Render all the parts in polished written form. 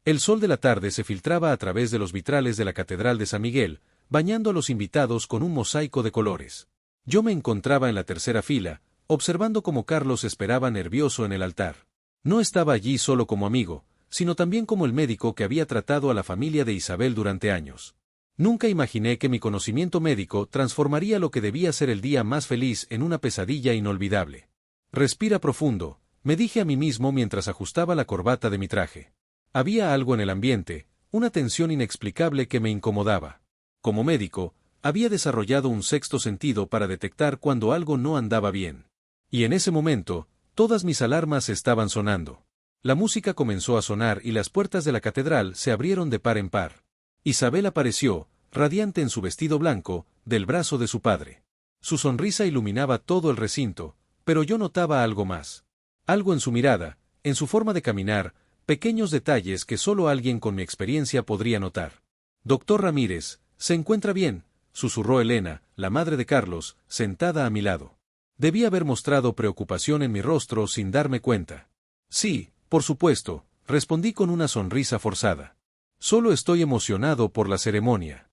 El sol de la tarde se filtraba a través de los vitrales de la Catedral de San Miguel, bañando a los invitados con un mosaico de colores. Yo me encontraba en la tercera fila, observando cómo Carlos esperaba nervioso en el altar. No estaba allí solo como amigo, sino también como el médico que había tratado a la familia de Isabel durante años. Nunca imaginé que mi conocimiento médico transformaría lo que debía ser el día más feliz en una pesadilla inolvidable. Respira profundo, me dije a mí mismo mientras ajustaba la corbata de mi traje. Había algo en el ambiente, una tensión inexplicable que me incomodaba. Como médico, había desarrollado un sexto sentido para detectar cuando algo no andaba bien. Y en ese momento, todas mis alarmas estaban sonando. La música comenzó a sonar y las puertas de la catedral se abrieron de par en par. Isabel apareció, radiante en su vestido blanco, del brazo de su padre. Su sonrisa iluminaba todo el recinto, pero yo notaba algo más. Algo en su mirada, en su forma de caminar, pequeños detalles que solo alguien con mi experiencia podría notar. «Doctor Ramírez, ¿se encuentra bien?», susurró Elena, la madre de Carlos, sentada a mi lado. Debí haber mostrado preocupación en mi rostro sin darme cuenta. «Sí, por supuesto», respondí con una sonrisa forzada. «Solo estoy emocionado por la ceremonia».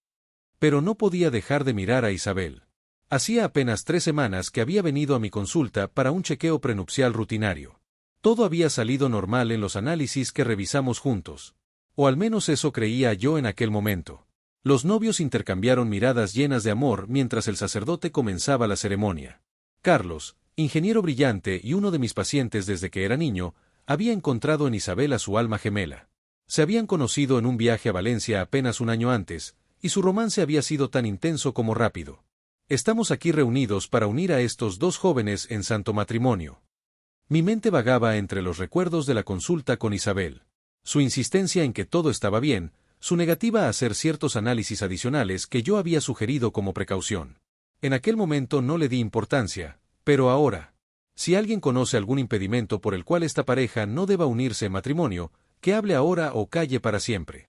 Pero no podía dejar de mirar a Isabel. Hacía apenas 3 semanas que había venido a mi consulta para un chequeo prenupcial rutinario. Todo había salido normal en los análisis que revisamos juntos. O al menos eso creía yo en aquel momento. Los novios intercambiaron miradas llenas de amor mientras el sacerdote comenzaba la ceremonia. Carlos, ingeniero brillante y uno de mis pacientes desde que era niño, había encontrado en Isabel a su alma gemela. Se habían conocido en un viaje a Valencia apenas un año antes, y su romance había sido tan intenso como rápido. Estamos aquí reunidos para unir a estos dos jóvenes en santo matrimonio. Mi mente vagaba entre los recuerdos de la consulta con Isabel. Su insistencia en que todo estaba bien, su negativa a hacer ciertos análisis adicionales que yo había sugerido como precaución. En aquel momento no le di importancia, pero ahora, si alguien conoce algún impedimento por el cual esta pareja no deba unirse en matrimonio, que hable ahora o calle para siempre.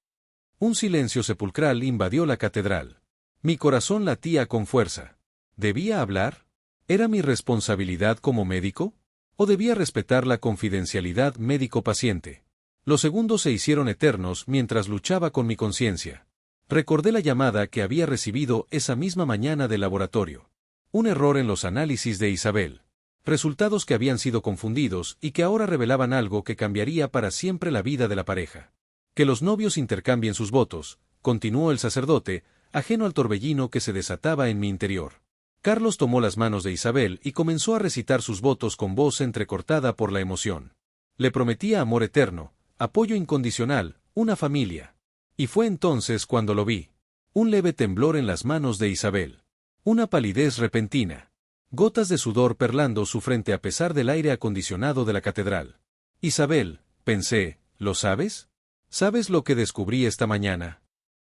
Un silencio sepulcral invadió la catedral. Mi corazón latía con fuerza. ¿Debía hablar? ¿Era mi responsabilidad como médico? ¿O debía respetar la confidencialidad médico-paciente? Los segundos se hicieron eternos mientras luchaba con mi conciencia. Recordé la llamada que había recibido esa misma mañana del laboratorio. Un error en los análisis de Isabel. Resultados que habían sido confundidos y que ahora revelaban algo que cambiaría para siempre la vida de la pareja. Que los novios intercambien sus votos, continuó el sacerdote, ajeno al torbellino que se desataba en mi interior. Carlos tomó las manos de Isabel y comenzó a recitar sus votos con voz entrecortada por la emoción. Le prometía amor eterno, apoyo incondicional, una familia. Y fue entonces cuando lo vi. Un leve temblor en las manos de Isabel. Una palidez repentina. Gotas de sudor perlando su frente a pesar del aire acondicionado de la catedral. Isabel, pensé, ¿lo sabes? ¿Sabes lo que descubrí esta mañana?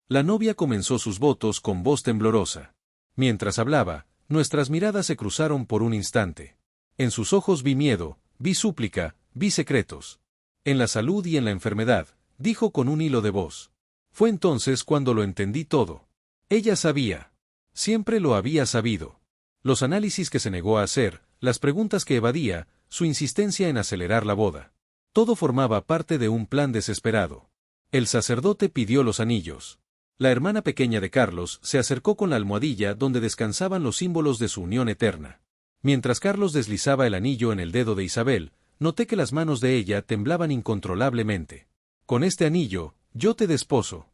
La novia comenzó sus votos con voz temblorosa. Mientras hablaba, nuestras miradas se cruzaron por un instante. En sus ojos vi miedo, vi súplica, vi secretos. En la salud y en la enfermedad, dijo con un hilo de voz. Fue entonces cuando lo entendí todo. Ella sabía. Siempre lo había sabido. Los análisis que se negó a hacer, las preguntas que evadía, su insistencia en acelerar la boda. Todo formaba parte de un plan desesperado. El sacerdote pidió los anillos. La hermana pequeña de Carlos se acercó con la almohadilla donde descansaban los símbolos de su unión eterna. Mientras Carlos deslizaba el anillo en el dedo de Isabel, noté que las manos de ella temblaban incontrolablemente. Con este anillo, yo te desposo.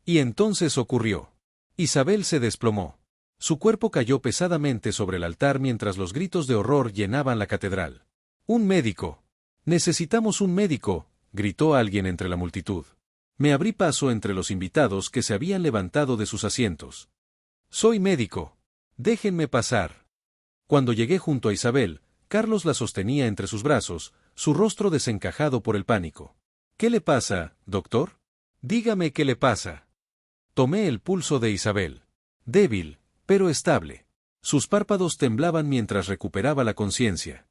Y entonces ocurrió. Isabel se desplomó. Su cuerpo cayó pesadamente sobre el altar mientras los gritos de horror llenaban la catedral. ¡Un médico! «Necesitamos un médico», gritó alguien entre la multitud. Me abrí paso entre los invitados que se habían levantado de sus asientos. «Soy médico. Déjenme pasar». Cuando llegué junto a Isabel, Carlos la sostenía entre sus brazos, su rostro desencajado por el pánico. «¿Qué le pasa, doctor? Dígame qué le pasa». Tomé el pulso de Isabel. Débil, pero estable. Sus párpados temblaban mientras recuperaba la conciencia.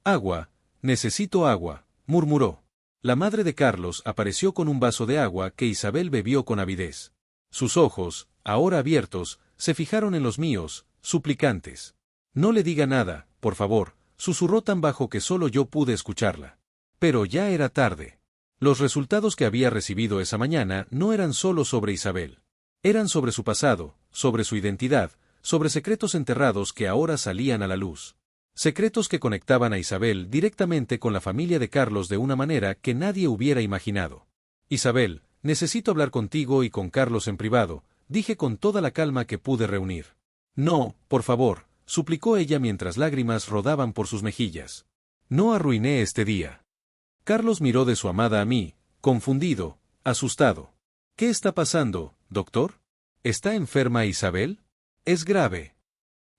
«Agua, necesito agua», murmuró. La madre de Carlos apareció con un vaso de agua que Isabel bebió con avidez. Sus ojos, ahora abiertos, se fijaron en los míos, suplicantes. «No le diga nada, por favor», susurró tan bajo que solo yo pude escucharla. Pero ya era tarde. Los resultados que había recibido esa mañana no eran solo sobre Isabel. Eran sobre su pasado, sobre su identidad, sobre secretos enterrados que ahora salían a la luz. Secretos que conectaban a Isabel directamente con la familia de Carlos de una manera que nadie hubiera imaginado. Isabel, necesito hablar contigo y con Carlos en privado, dije con toda la calma que pude reunir. No, por favor, suplicó ella mientras lágrimas rodaban por sus mejillas. No arruiné este día. Carlos miró de su amada a mí, confundido, asustado. ¿Qué está pasando, doctor? ¿Está enferma Isabel? Es grave.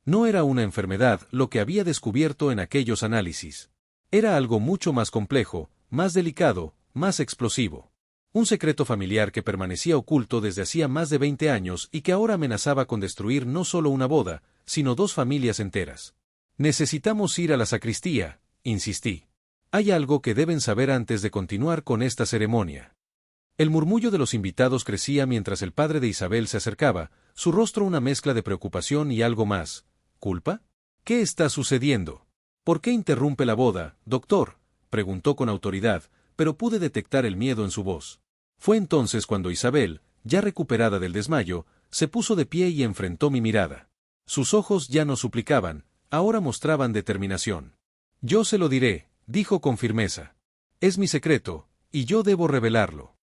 No era una enfermedad lo que había descubierto en aquellos análisis. Era algo mucho más complejo, más delicado, más explosivo. Un secreto familiar que permanecía oculto desde hacía más de 20 años y que ahora amenazaba con destruir no solo una boda, sino 2 familias enteras. Necesitamos ir a la sacristía, insistí. Hay algo que deben saber antes de continuar con esta ceremonia. El murmullo de los invitados crecía mientras el padre de Isabel se acercaba, su rostro una mezcla de preocupación y algo más. ¿Culpa? ¿Qué está sucediendo? ¿Por qué interrumpe la boda, doctor? Preguntó con autoridad, pero pude detectar el miedo en su voz. Fue entonces cuando Isabel, ya recuperada del desmayo, se puso de pie y enfrentó mi mirada. Sus ojos ya no suplicaban, ahora mostraban determinación. Yo se lo diré, dijo con firmeza. Es mi secreto, y yo debo revelarlo.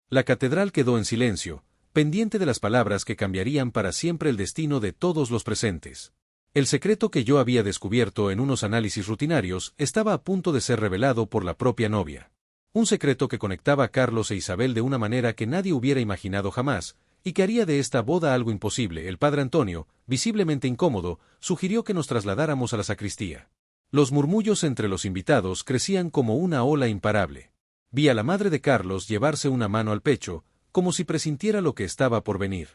La catedral quedó en silencio, pendiente de las palabras que cambiarían para siempre el destino de todos los presentes. El secreto que yo había descubierto en unos análisis rutinarios estaba a punto de ser revelado por la propia novia. Un secreto que conectaba a Carlos e Isabel de una manera que nadie hubiera imaginado jamás, y que haría de esta boda algo imposible. El padre Antonio, visiblemente incómodo, sugirió que nos trasladáramos a la sacristía. Los murmullos entre los invitados crecían como una ola imparable. Vi a la madre de Carlos llevarse una mano al pecho, como si presintiera lo que estaba por venir.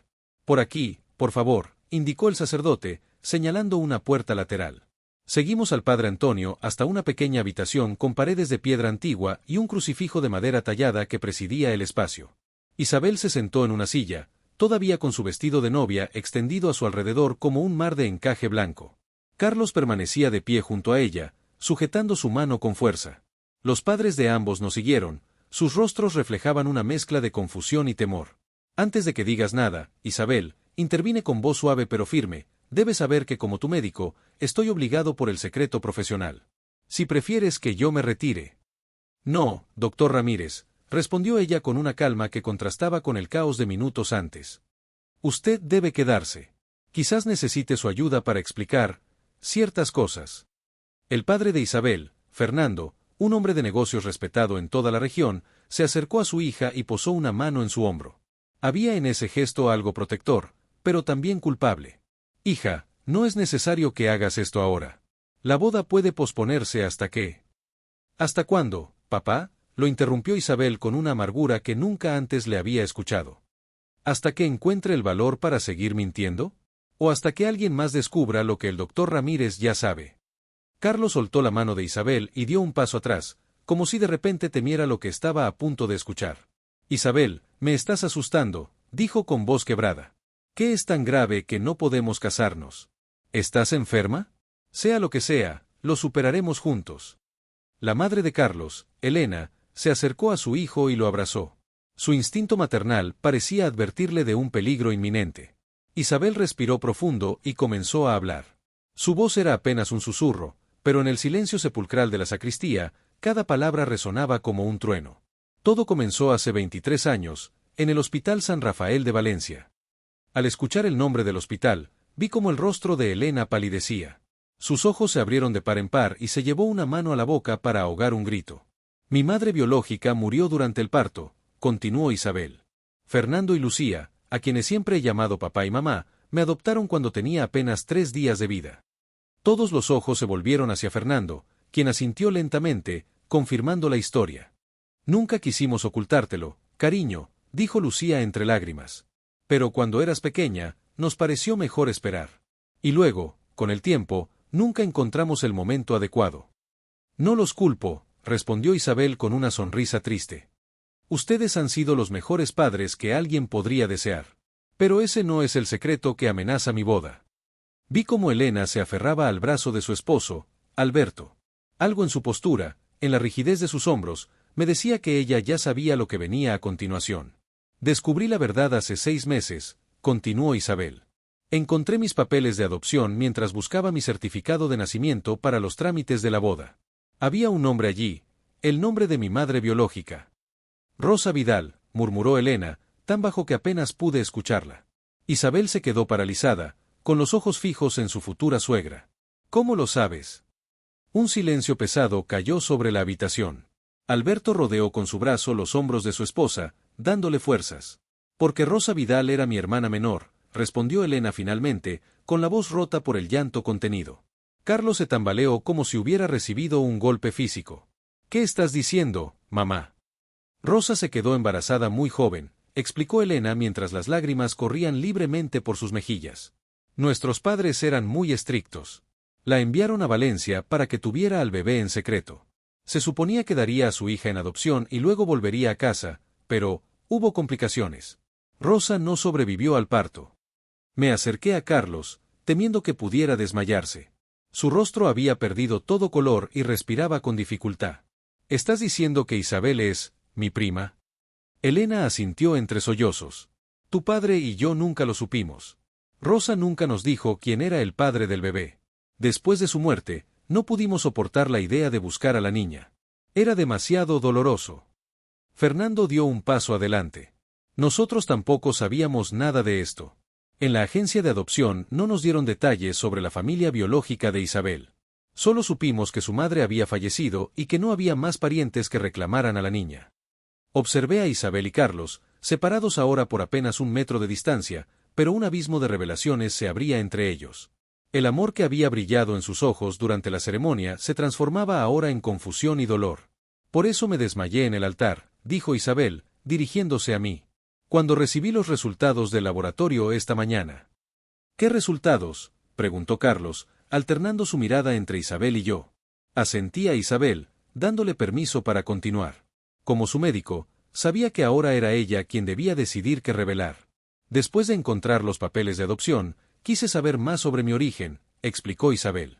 Por aquí, por favor, indicó el sacerdote, señalando una puerta lateral. Seguimos al padre Antonio hasta una pequeña habitación con paredes de piedra antigua y un crucifijo de madera tallada que presidía el espacio. Isabel se sentó en una silla, todavía con su vestido de novia extendido a su alrededor como un mar de encaje blanco. Carlos permanecía de pie junto a ella, sujetando su mano con fuerza. Los padres de ambos nos siguieron, sus rostros reflejaban una mezcla de confusión y temor. Antes de que digas nada, Isabel, intervine con voz suave pero firme, debes saber que como tu médico, estoy obligado por el secreto profesional. Si prefieres que yo me retire. No, doctor Ramírez, respondió ella con una calma que contrastaba con el caos de minutos antes. Usted debe quedarse. Quizás necesite su ayuda para explicar ciertas cosas. El padre de Isabel, Fernando, un hombre de negocios respetado en toda la región, se acercó a su hija y posó una mano en su hombro. Había en ese gesto algo protector, pero también culpable. Hija, no es necesario que hagas esto ahora. La boda puede posponerse hasta que... ¿Hasta cuándo, papá? Lo interrumpió Isabel con una amargura que nunca antes le había escuchado. ¿Hasta que encuentre el valor para seguir mintiendo? ¿O hasta que alguien más descubra lo que el doctor Ramírez ya sabe? Carlos soltó la mano de Isabel y dio un paso atrás, como si de repente temiera lo que estaba a punto de escuchar. Isabel, me estás asustando, dijo con voz quebrada. ¿Qué es tan grave que no podemos casarnos? ¿Estás enferma? Sea lo que sea, lo superaremos juntos. La madre de Carlos, Elena, se acercó a su hijo y lo abrazó. Su instinto maternal parecía advertirle de un peligro inminente. Isabel respiró profundo y comenzó a hablar. Su voz era apenas un susurro, pero en el silencio sepulcral de la sacristía, cada palabra resonaba como un trueno. Todo comenzó hace 23 años, en el Hospital San Rafael de Valencia. Al escuchar el nombre del hospital, vi cómo el rostro de Elena palidecía. Sus ojos se abrieron de par en par y se llevó una mano a la boca para ahogar un grito. Mi madre biológica murió durante el parto, continuó Isabel. Fernando y Lucía, a quienes siempre he llamado papá y mamá, me adoptaron cuando tenía apenas 3 días de vida. Todos los ojos se volvieron hacia Fernando, quien asintió lentamente, confirmando la historia. Nunca quisimos ocultártelo, cariño, dijo Lucía entre lágrimas. Pero cuando eras pequeña, nos pareció mejor esperar. Y luego, con el tiempo, nunca encontramos el momento adecuado. No los culpo, respondió Isabel con una sonrisa triste. Ustedes han sido los mejores padres que alguien podría desear. Pero ese no es el secreto que amenaza mi boda. Vi cómo Elena se aferraba al brazo de su esposo, Alberto. Algo en su postura, en la rigidez de sus hombros, Me decía que ella ya sabía lo que venía a continuación. Descubrí la verdad hace 6 meses, continuó Isabel. Encontré mis papeles de adopción mientras buscaba mi certificado de nacimiento para los trámites de la boda. Había un nombre allí, el nombre de mi madre biológica. Rosa Vidal, murmuró Elena, tan bajo que apenas pude escucharla. Isabel se quedó paralizada, con los ojos fijos en su futura suegra. ¿Cómo lo sabes? Un silencio pesado cayó sobre la habitación. Alberto rodeó con su brazo los hombros de su esposa, dándole fuerzas. Porque Rosa Vidal era mi hermana menor, respondió Elena finalmente, con la voz rota por el llanto contenido. Carlos se tambaleó como si hubiera recibido un golpe físico. ¿Qué estás diciendo, mamá? Rosa se quedó embarazada muy joven, explicó Elena mientras las lágrimas corrían libremente por sus mejillas. Nuestros padres eran muy estrictos. La enviaron a Valencia para que tuviera al bebé en secreto. Se suponía que daría a su hija en adopción y luego volvería a casa, pero hubo complicaciones. Rosa no sobrevivió al parto. Me acerqué a Carlos, temiendo que pudiera desmayarse. Su rostro había perdido todo color y respiraba con dificultad. ¿Estás diciendo que Isabel es mi prima? Elena asintió entre sollozos. Tu padre y yo nunca lo supimos. Rosa nunca nos dijo quién era el padre del bebé. Después de su muerte, no pudimos soportar la idea de buscar a la niña. Era demasiado doloroso. Fernando dio un paso adelante. Nosotros tampoco sabíamos nada de esto. En la agencia de adopción no nos dieron detalles sobre la familia biológica de Isabel. Solo supimos que su madre había fallecido y que no había más parientes que reclamaran a la niña. Observé a Isabel y Carlos, separados ahora por apenas 1 metro de distancia, pero un abismo de revelaciones se abría entre ellos. El amor que había brillado en sus ojos durante la ceremonia se transformaba ahora en confusión y dolor. Por eso me desmayé en el altar, dijo Isabel, dirigiéndose a mí. Cuando recibí los resultados del laboratorio esta mañana. ¿Qué resultados?, preguntó Carlos, alternando su mirada entre Isabel y yo. Asentí a Isabel, dándole permiso para continuar. Como su médico, sabía que ahora era ella quien debía decidir qué revelar. Después de encontrar los papeles de adopción, quise saber más sobre mi origen, explicó Isabel.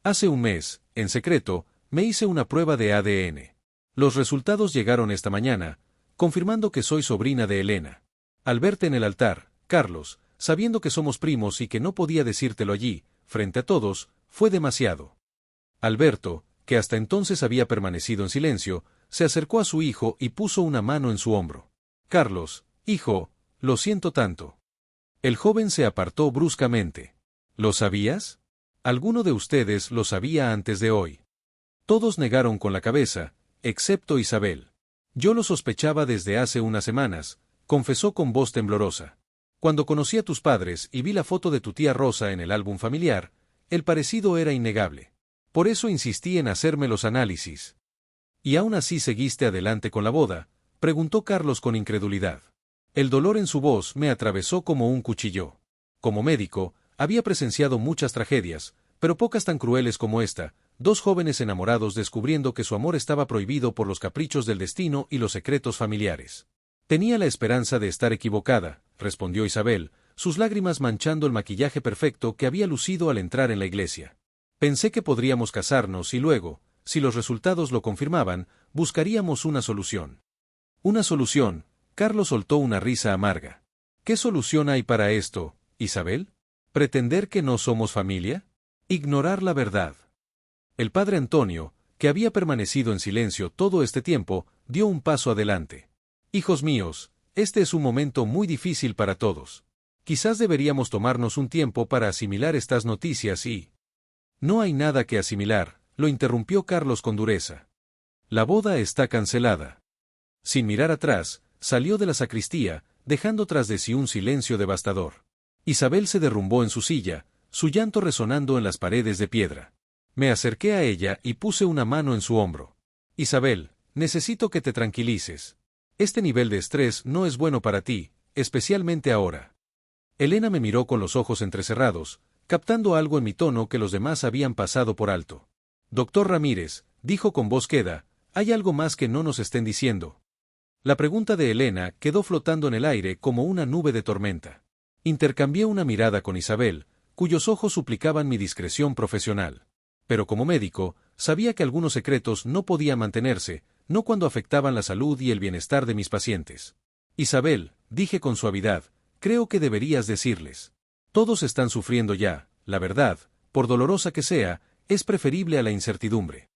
Hace 1 mes, en secreto, me hice una prueba de ADN. Los resultados llegaron esta mañana, confirmando que soy sobrina de Elena. Al verte en el altar, Carlos, sabiendo que somos primos y que no podía decírtelo allí, frente a todos, fue demasiado. Alberto, que hasta entonces había permanecido en silencio, se acercó a su hijo y puso una mano en su hombro. Carlos, hijo, lo siento tanto. El joven se apartó bruscamente. ¿Lo sabías? Alguno de ustedes lo sabía antes de hoy. Todos negaron con la cabeza, excepto Isabel. Yo lo sospechaba desde hace unas semanas, confesó con voz temblorosa. Cuando conocí a tus padres y vi la foto de tu tía Rosa en el álbum familiar, el parecido era innegable. Por eso insistí en hacerme los análisis. ¿Y aún así seguiste adelante con la boda?, preguntó Carlos con incredulidad. El dolor en su voz me atravesó como un cuchillo. Como médico, había presenciado muchas tragedias, pero pocas tan crueles como esta, 2 jóvenes enamorados descubriendo que su amor estaba prohibido por los caprichos del destino y los secretos familiares. Tenía la esperanza de estar equivocada, respondió Isabel, sus lágrimas manchando el maquillaje perfecto que había lucido al entrar en la iglesia. Pensé que podríamos casarnos y luego, si los resultados lo confirmaban, buscaríamos una solución. ¿Una solución? Carlos soltó una risa amarga. ¿Qué solución hay para esto, Isabel? ¿Pretender que no somos familia? ¿Ignorar la verdad? El padre Antonio, que había permanecido en silencio todo este tiempo, dio un paso adelante. Hijos míos, este es un momento muy difícil para todos. Quizás deberíamos tomarnos un tiempo para asimilar estas noticias y... No hay nada que asimilar, lo interrumpió Carlos con dureza. La boda está cancelada. Sin mirar atrás, salió de la sacristía, dejando tras de sí un silencio devastador. Isabel se derrumbó en su silla, su llanto resonando en las paredes de piedra. Me acerqué a ella y puse una mano en su hombro. Isabel, necesito que te tranquilices. Este nivel de estrés no es bueno para ti, especialmente ahora. Elena me miró con los ojos entrecerrados, captando algo en mi tono que los demás habían pasado por alto. Doctor Ramírez, dijo con voz queda, ¿hay algo más que no nos estén diciendo? La pregunta de Elena quedó flotando en el aire como una nube de tormenta. Intercambié una mirada con Isabel, cuyos ojos suplicaban mi discreción profesional. Pero como médico, sabía que algunos secretos no podían mantenerse, no cuando afectaban la salud y el bienestar de mis pacientes. Isabel, dije con suavidad, creo que deberías decirles. Todos están sufriendo ya, la verdad, por dolorosa que sea, es preferible a la incertidumbre.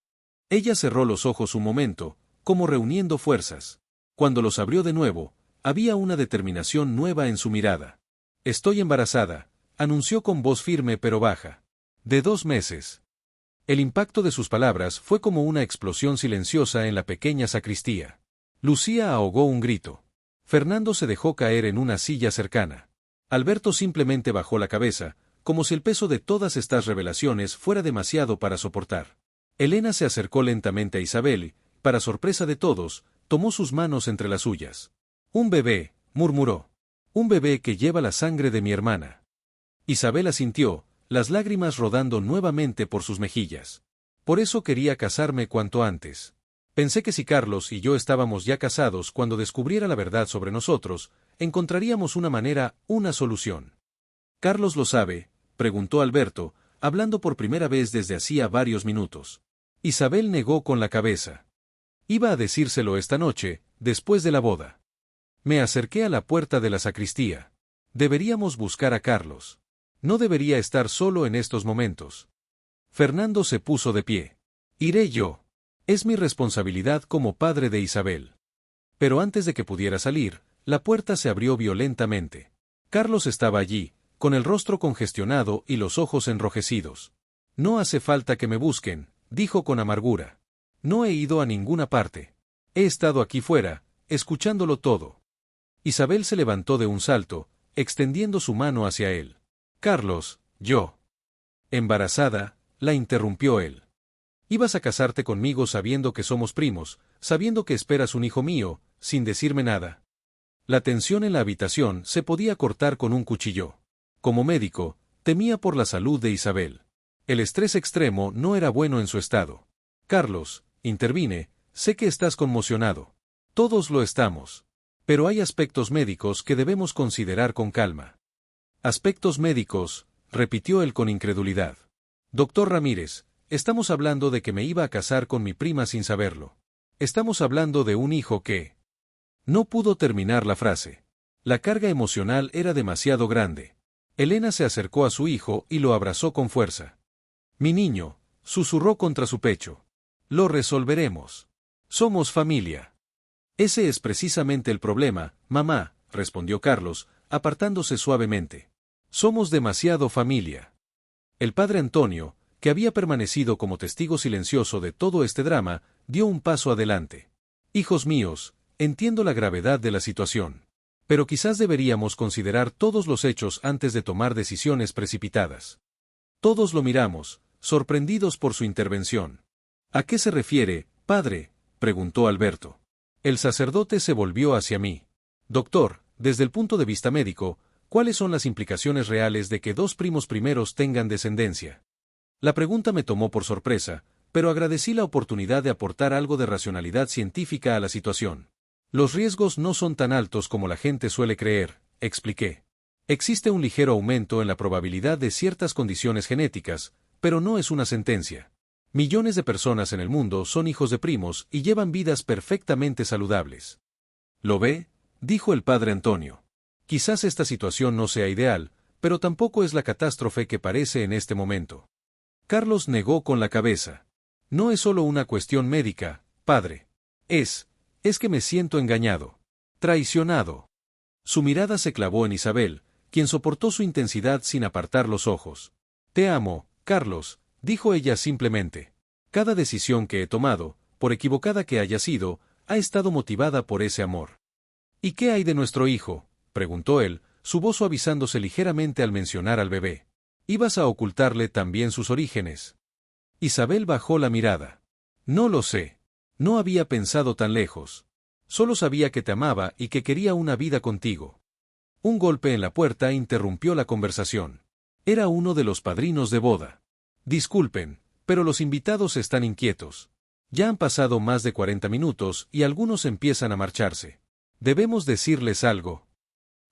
Ella cerró los ojos un momento, como reuniendo fuerzas. Cuando los abrió de nuevo, había una determinación nueva en su mirada. Estoy embarazada, anunció con voz firme pero baja. De 2 meses. El impacto de sus palabras fue como una explosión silenciosa en la pequeña sacristía. Lucía ahogó un grito. Fernando se dejó caer en una silla cercana. Alberto simplemente bajó la cabeza, como si el peso de todas estas revelaciones fuera demasiado para soportar. Elena se acercó lentamente a Isabel y, para sorpresa de todos, tomó sus manos entre las suyas. Un bebé, murmuró. Un bebé que lleva la sangre de mi hermana. Isabel asintió, las lágrimas rodando nuevamente por sus mejillas. Por eso quería casarme cuanto antes. Pensé que si Carlos y yo estábamos ya casados cuando descubriera la verdad sobre nosotros, encontraríamos una manera, una solución. ¿Carlos lo sabe?, preguntó Alberto, hablando por primera vez desde hacía varios minutos. Isabel negó con la cabeza. Iba a decírselo esta noche, después de la boda. Me acerqué a la puerta de la sacristía. Deberíamos buscar a Carlos. No debería estar solo en estos momentos. Fernando se puso de pie. Iré yo. Es mi responsabilidad como padre de Isabel. Pero antes de que pudiera salir, la puerta se abrió violentamente. Carlos estaba allí, con el rostro congestionado y los ojos enrojecidos. No hace falta que me busquen, dijo con amargura. No he ido a ninguna parte. He estado aquí fuera, escuchándolo todo. Isabel se levantó de un salto, extendiendo su mano hacia él. Carlos, yo. Embarazada, la interrumpió él. Ibas a casarte conmigo sabiendo que somos primos, sabiendo que esperas un hijo mío, sin decirme nada. La tensión en la habitación se podía cortar con un cuchillo. Como médico, temía por la salud de Isabel. El estrés extremo no era bueno en su estado. Carlos, intervine, sé que estás conmocionado. Todos lo estamos. Pero hay aspectos médicos que debemos considerar con calma. Aspectos médicos, repitió él con incredulidad. Doctor Ramírez, estamos hablando de que me iba a casar con mi prima sin saberlo. Estamos hablando de un hijo que... No pudo terminar la frase. La carga emocional era demasiado grande. Elena se acercó a su hijo y lo abrazó con fuerza. Mi niño, susurró contra su pecho. Lo resolveremos. Somos familia. Ese es precisamente el problema, mamá, respondió Carlos, apartándose suavemente. Somos demasiado familia. El padre Antonio, que había permanecido como testigo silencioso de todo este drama, dio un paso adelante. Hijos míos, entiendo la gravedad de la situación. Pero quizás deberíamos considerar todos los hechos antes de tomar decisiones precipitadas. Todos lo miramos, sorprendidos por su intervención. ¿A qué se refiere, padre?, preguntó Alberto. El sacerdote se volvió hacia mí. Doctor, desde el punto de vista médico, ¿cuáles son las implicaciones reales de que 2 primos primeros tengan descendencia? La pregunta me tomó por sorpresa, pero agradecí la oportunidad de aportar algo de racionalidad científica a la situación. Los riesgos no son tan altos como la gente suele creer, expliqué. Existe un ligero aumento en la probabilidad de ciertas condiciones genéticas, pero no es una sentencia. Millones de personas en el mundo son hijos de primos y llevan vidas perfectamente saludables. ¿Lo ve?, dijo el padre Antonio. Quizás esta situación no sea ideal, pero tampoco es la catástrofe que parece en este momento. Carlos negó con la cabeza. No es solo una cuestión médica, padre. Es que me siento engañado. Traicionado. Su mirada se clavó en Isabel, quien soportó su intensidad sin apartar los ojos. Te amo, Carlos, dijo ella simplemente. Cada decisión que he tomado, por equivocada que haya sido, ha estado motivada por ese amor. ¿Y qué hay de nuestro hijo?, preguntó él, su voz suavizándose ligeramente al mencionar al bebé. ¿Ibas a ocultarle también sus orígenes? Isabel bajó la mirada. No lo sé. No había pensado tan lejos. Solo sabía que te amaba y que quería una vida contigo. Un golpe en la puerta interrumpió la conversación. Era uno de los padrinos de boda. Disculpen, pero los invitados están inquietos. Ya han pasado más de 40 minutos y algunos empiezan a marcharse. Debemos decirles algo.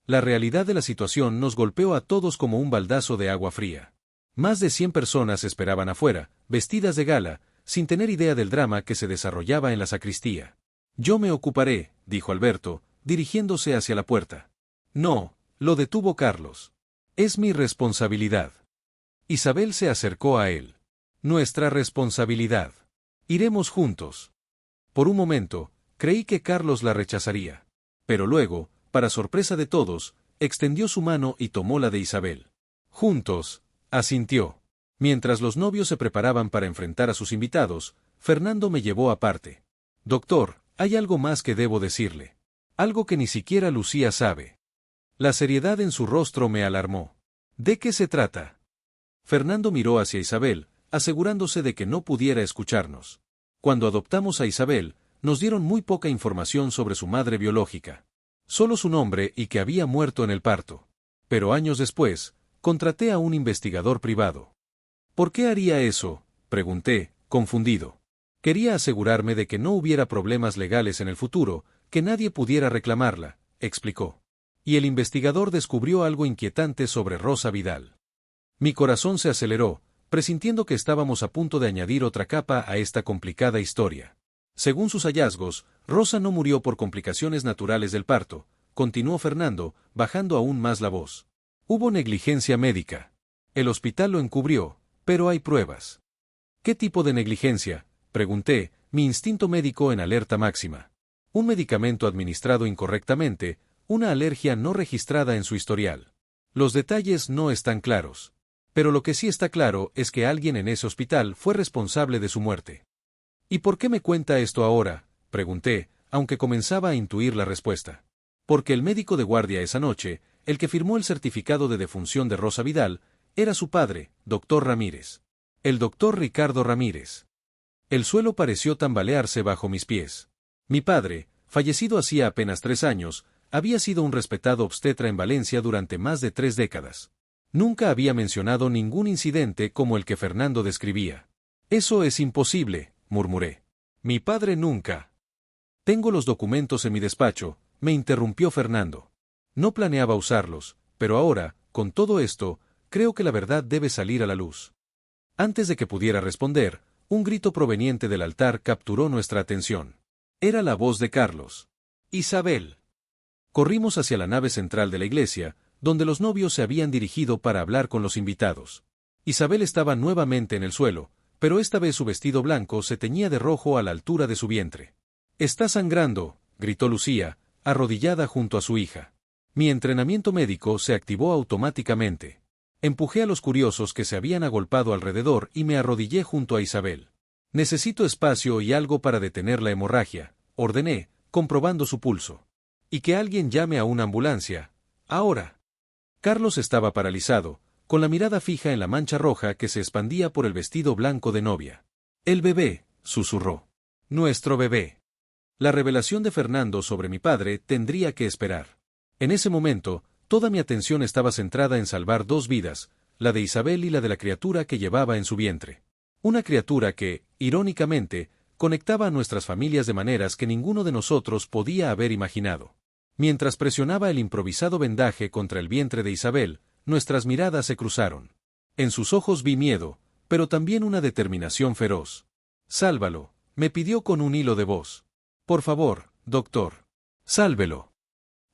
La realidad de la situación nos golpeó a todos como un baldazo de agua fría. Más de 100 personas esperaban afuera, vestidas de gala, sin tener idea del drama que se desarrollaba en la sacristía. Yo me ocuparé, dijo Alberto, dirigiéndose hacia la puerta. No, lo detuvo Carlos. Es mi responsabilidad. Isabel se acercó a él. Nuestra responsabilidad. Iremos juntos. Por un momento, creí que Carlos la rechazaría. Pero luego, para sorpresa de todos, extendió su mano y tomó la de Isabel. Juntos, asintió. Mientras los novios se preparaban para enfrentar a sus invitados, Fernando me llevó aparte. Doctor, hay algo más que debo decirle. Algo que ni siquiera Lucía sabe. La seriedad en su rostro me alarmó. ¿De qué se trata? Fernando miró hacia Isabel, asegurándose de que no pudiera escucharnos. Cuando adoptamos a Isabel, nos dieron muy poca información sobre su madre biológica. Solo su nombre y que había muerto en el parto. Pero años después, contraté a un investigador privado. ¿Por qué haría eso?, pregunté, confundido. Quería asegurarme de que no hubiera problemas legales en el futuro, que nadie pudiera reclamarla, explicó. Y el investigador descubrió algo inquietante sobre Rosa Vidal. Mi corazón se aceleró, presintiendo que estábamos a punto de añadir otra capa a esta complicada historia. Según sus hallazgos, Rosa no murió por complicaciones naturales del parto, continuó Fernando, bajando aún más la voz. Hubo negligencia médica. El hospital lo encubrió, pero hay pruebas. ¿Qué tipo de negligencia?, pregunté, mi instinto médico en alerta máxima. Un medicamento administrado incorrectamente, una alergia no registrada en su historial. Los detalles no están claros. Pero lo que sí está claro es que alguien en ese hospital fue responsable de su muerte. ¿Y por qué me cuenta esto ahora?, pregunté, aunque comenzaba a intuir la respuesta. Porque el médico de guardia esa noche, el que firmó el certificado de defunción de Rosa Vidal, era su padre, doctor Ramírez. El doctor Ricardo Ramírez. El suelo pareció tambalearse bajo mis pies. Mi padre, fallecido hacía apenas 3 años, había sido un respetado obstetra en Valencia durante más de 3 décadas. Nunca había mencionado ningún incidente como el que Fernando describía. Eso es imposible, murmuré. Mi padre nunca. Tengo los documentos en mi despacho, me interrumpió Fernando. No planeaba usarlos, pero ahora, con todo esto, creo que la verdad debe salir a la luz. Antes de que pudiera responder, un grito proveniente del altar capturó nuestra atención. Era la voz de Carlos. Isabel. Corrimos hacia la nave central de la iglesia, donde los novios se habían dirigido para hablar con los invitados. Isabel estaba nuevamente en el suelo, pero esta vez su vestido blanco se teñía de rojo a la altura de su vientre. «Está sangrando», gritó Lucía, arrodillada junto a su hija. Mi entrenamiento médico se activó automáticamente. Empujé a los curiosos que se habían agolpado alrededor y me arrodillé junto a Isabel. «Necesito espacio y algo para detener la hemorragia», ordené, comprobando su pulso. «Y que alguien llame a una ambulancia. Ahora». Carlos estaba paralizado, con la mirada fija en la mancha roja que se expandía por el vestido blanco de novia. «El bebé», susurró. «Nuestro bebé». La revelación de Fernando sobre mi padre tendría que esperar. En ese momento, toda mi atención estaba centrada en salvar 2 vidas, la de Isabel y la de la criatura que llevaba en su vientre. Una criatura que, irónicamente, conectaba a nuestras familias de maneras que ninguno de nosotros podía haber imaginado. Mientras presionaba el improvisado vendaje contra el vientre de Isabel, nuestras miradas se cruzaron. En sus ojos vi miedo, pero también una determinación feroz. «Sálvalo», me pidió con un hilo de voz. «Por favor, doctor. Sálvelo».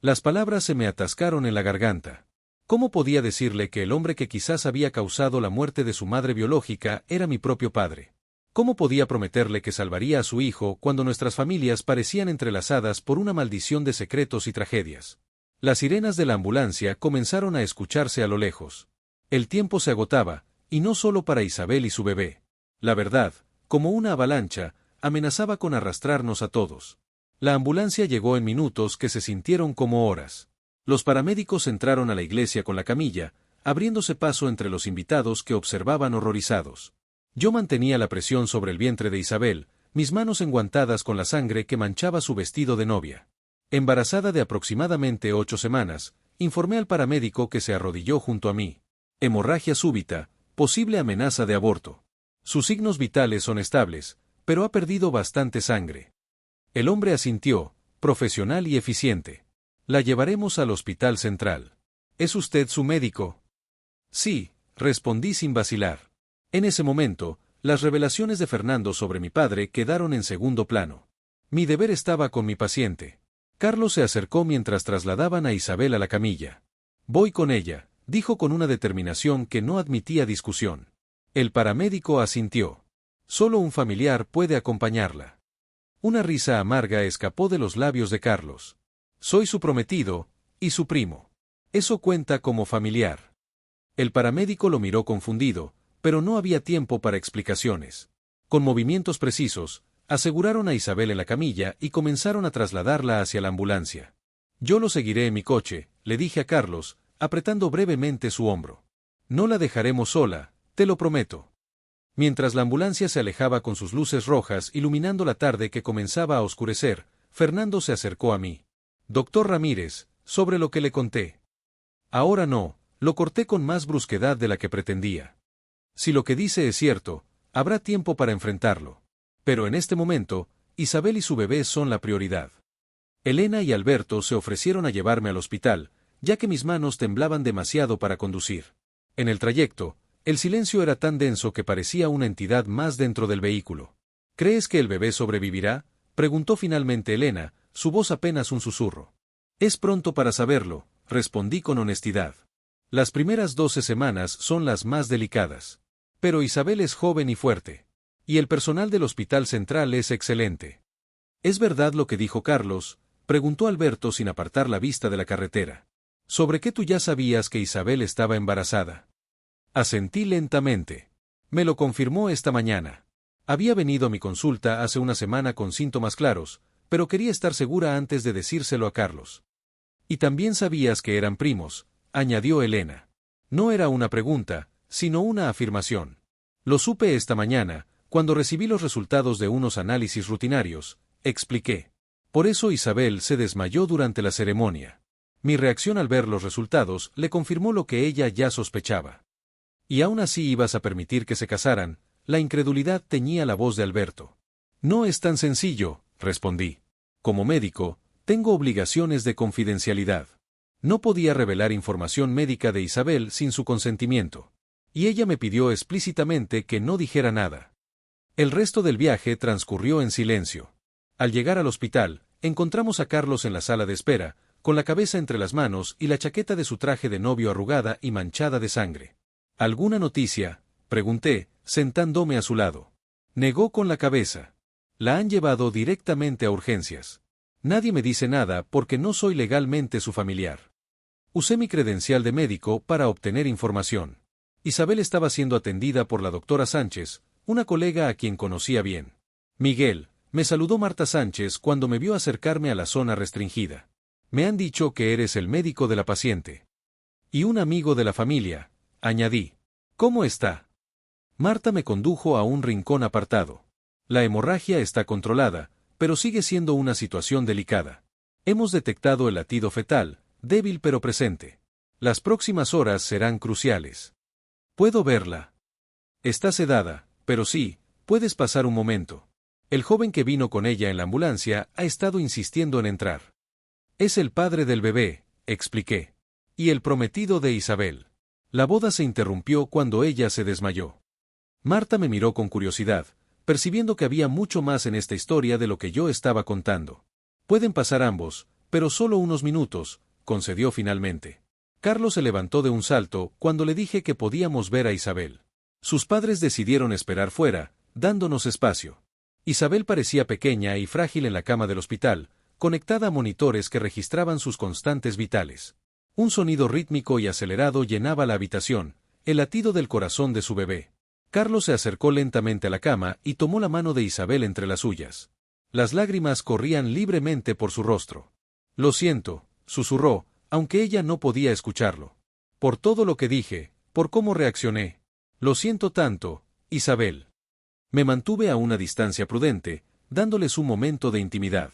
Las palabras se me atascaron en la garganta. ¿Cómo podía decirle que el hombre que quizás había causado la muerte de su madre biológica era mi propio padre? ¿Cómo podía prometerle que salvaría a su hijo cuando nuestras familias parecían entrelazadas por una maldición de secretos y tragedias? Las sirenas de la ambulancia comenzaron a escucharse a lo lejos. El tiempo se agotaba, y no solo para Isabel y su bebé. La verdad, como una avalancha, amenazaba con arrastrarnos a todos. La ambulancia llegó en minutos que se sintieron como horas. Los paramédicos entraron a la iglesia con la camilla, abriéndose paso entre los invitados que observaban horrorizados. Yo mantenía la presión sobre el vientre de Isabel, mis manos enguantadas con la sangre que manchaba su vestido de novia. Embarazada de aproximadamente 8 semanas, informé al paramédico que se arrodilló junto a mí. Hemorragia súbita, posible amenaza de aborto. Sus signos vitales son estables, pero ha perdido bastante sangre. El hombre asintió, profesional y eficiente. La llevaremos al hospital central. ¿Es usted su médico? Sí, respondí sin vacilar. En ese momento, las revelaciones de Fernando sobre mi padre quedaron en segundo plano. Mi deber estaba con mi paciente. Carlos se acercó mientras trasladaban a Isabel a la camilla. Voy con ella, dijo con una determinación que no admitía discusión. El paramédico asintió. Solo un familiar puede acompañarla. Una risa amarga escapó de los labios de Carlos. Soy su prometido, y su primo. Eso cuenta como familiar. El paramédico lo miró confundido, pero no había tiempo para explicaciones. Con movimientos precisos, aseguraron a Isabel en la camilla y comenzaron a trasladarla hacia la ambulancia. Yo lo seguiré en mi coche, le dije a Carlos, apretando brevemente su hombro. No la dejaremos sola, te lo prometo. Mientras la ambulancia se alejaba con sus luces rojas iluminando la tarde que comenzaba a oscurecer, Fernando se acercó a mí. Doctor Ramírez, sobre lo que le conté. Ahora no, lo corté con más brusquedad de la que pretendía. Si lo que dice es cierto, habrá tiempo para enfrentarlo. Pero en este momento, Isabel y su bebé son la prioridad. Elena y Alberto se ofrecieron a llevarme al hospital, ya que mis manos temblaban demasiado para conducir. En el trayecto, el silencio era tan denso que parecía una entidad más dentro del vehículo. ¿Crees que el bebé sobrevivirá?, preguntó finalmente Elena, su voz apenas un susurro. Es pronto para saberlo, respondí con honestidad. Las primeras 12 semanas son las más delicadas. Pero Isabel es joven y fuerte. Y el personal del Hospital Central es excelente. ¿Es verdad lo que dijo Carlos?, preguntó Alberto sin apartar la vista de la carretera. ¿Sobre qué tú ya sabías que Isabel estaba embarazada? Asentí lentamente. Me lo confirmó esta mañana. Había venido a mi consulta hace una semana con síntomas claros, pero quería estar segura antes de decírselo a Carlos. Y también sabías que eran primos, añadió Elena. No era una pregunta, sino una afirmación. Lo supe esta mañana, cuando recibí los resultados de unos análisis rutinarios, expliqué. Por eso Isabel se desmayó durante la ceremonia. Mi reacción al ver los resultados le confirmó lo que ella ya sospechaba. ¿Y aún así ibas a permitir que se casaran? La incredulidad teñía la voz de Alberto. No es tan sencillo, respondí. Como médico, tengo obligaciones de confidencialidad. No podía revelar información médica de Isabel sin su consentimiento. Y ella me pidió explícitamente que no dijera nada. El resto del viaje transcurrió en silencio. Al llegar al hospital, encontramos a Carlos en la sala de espera, con la cabeza entre las manos y la chaqueta de su traje de novio arrugada y manchada de sangre. ¿Alguna noticia?, pregunté, sentándome a su lado. Negó con la cabeza. La han llevado directamente a urgencias. Nadie me dice nada porque no soy legalmente su familiar. Usé mi credencial de médico para obtener información. Isabel estaba siendo atendida por la doctora Sánchez, una colega a quien conocía bien. Miguel, me saludó Marta Sánchez cuando me vio acercarme a la zona restringida. Me han dicho que eres el médico de la paciente. Y un amigo de la familia, añadí. ¿Cómo está? Marta me condujo a un rincón apartado. La hemorragia está controlada, pero sigue siendo una situación delicada. Hemos detectado el latido fetal, débil pero presente. Las próximas horas serán cruciales. ¿Puedo verla? Está sedada, pero sí, puedes pasar un momento. El joven que vino con ella en la ambulancia ha estado insistiendo en entrar. Es el padre del bebé, expliqué. Y el prometido de Isabel. La boda se interrumpió cuando ella se desmayó. Marta me miró con curiosidad, percibiendo que había mucho más en esta historia de lo que yo estaba contando. Pueden pasar ambos, pero solo unos minutos, concedió finalmente. Carlos se levantó de un salto cuando le dije que podíamos ver a Isabel. Sus padres decidieron esperar fuera, dándonos espacio. Isabel parecía pequeña y frágil en la cama del hospital, conectada a monitores que registraban sus constantes vitales. Un sonido rítmico y acelerado llenaba la habitación, el latido del corazón de su bebé. Carlos se acercó lentamente a la cama y tomó la mano de Isabel entre las suyas. Las lágrimas corrían libremente por su rostro. Lo siento, susurró, aunque ella no podía escucharlo. Por todo lo que dije, por cómo reaccioné. Lo siento tanto, Isabel. Me mantuve a una distancia prudente, dándoles un momento de intimidad.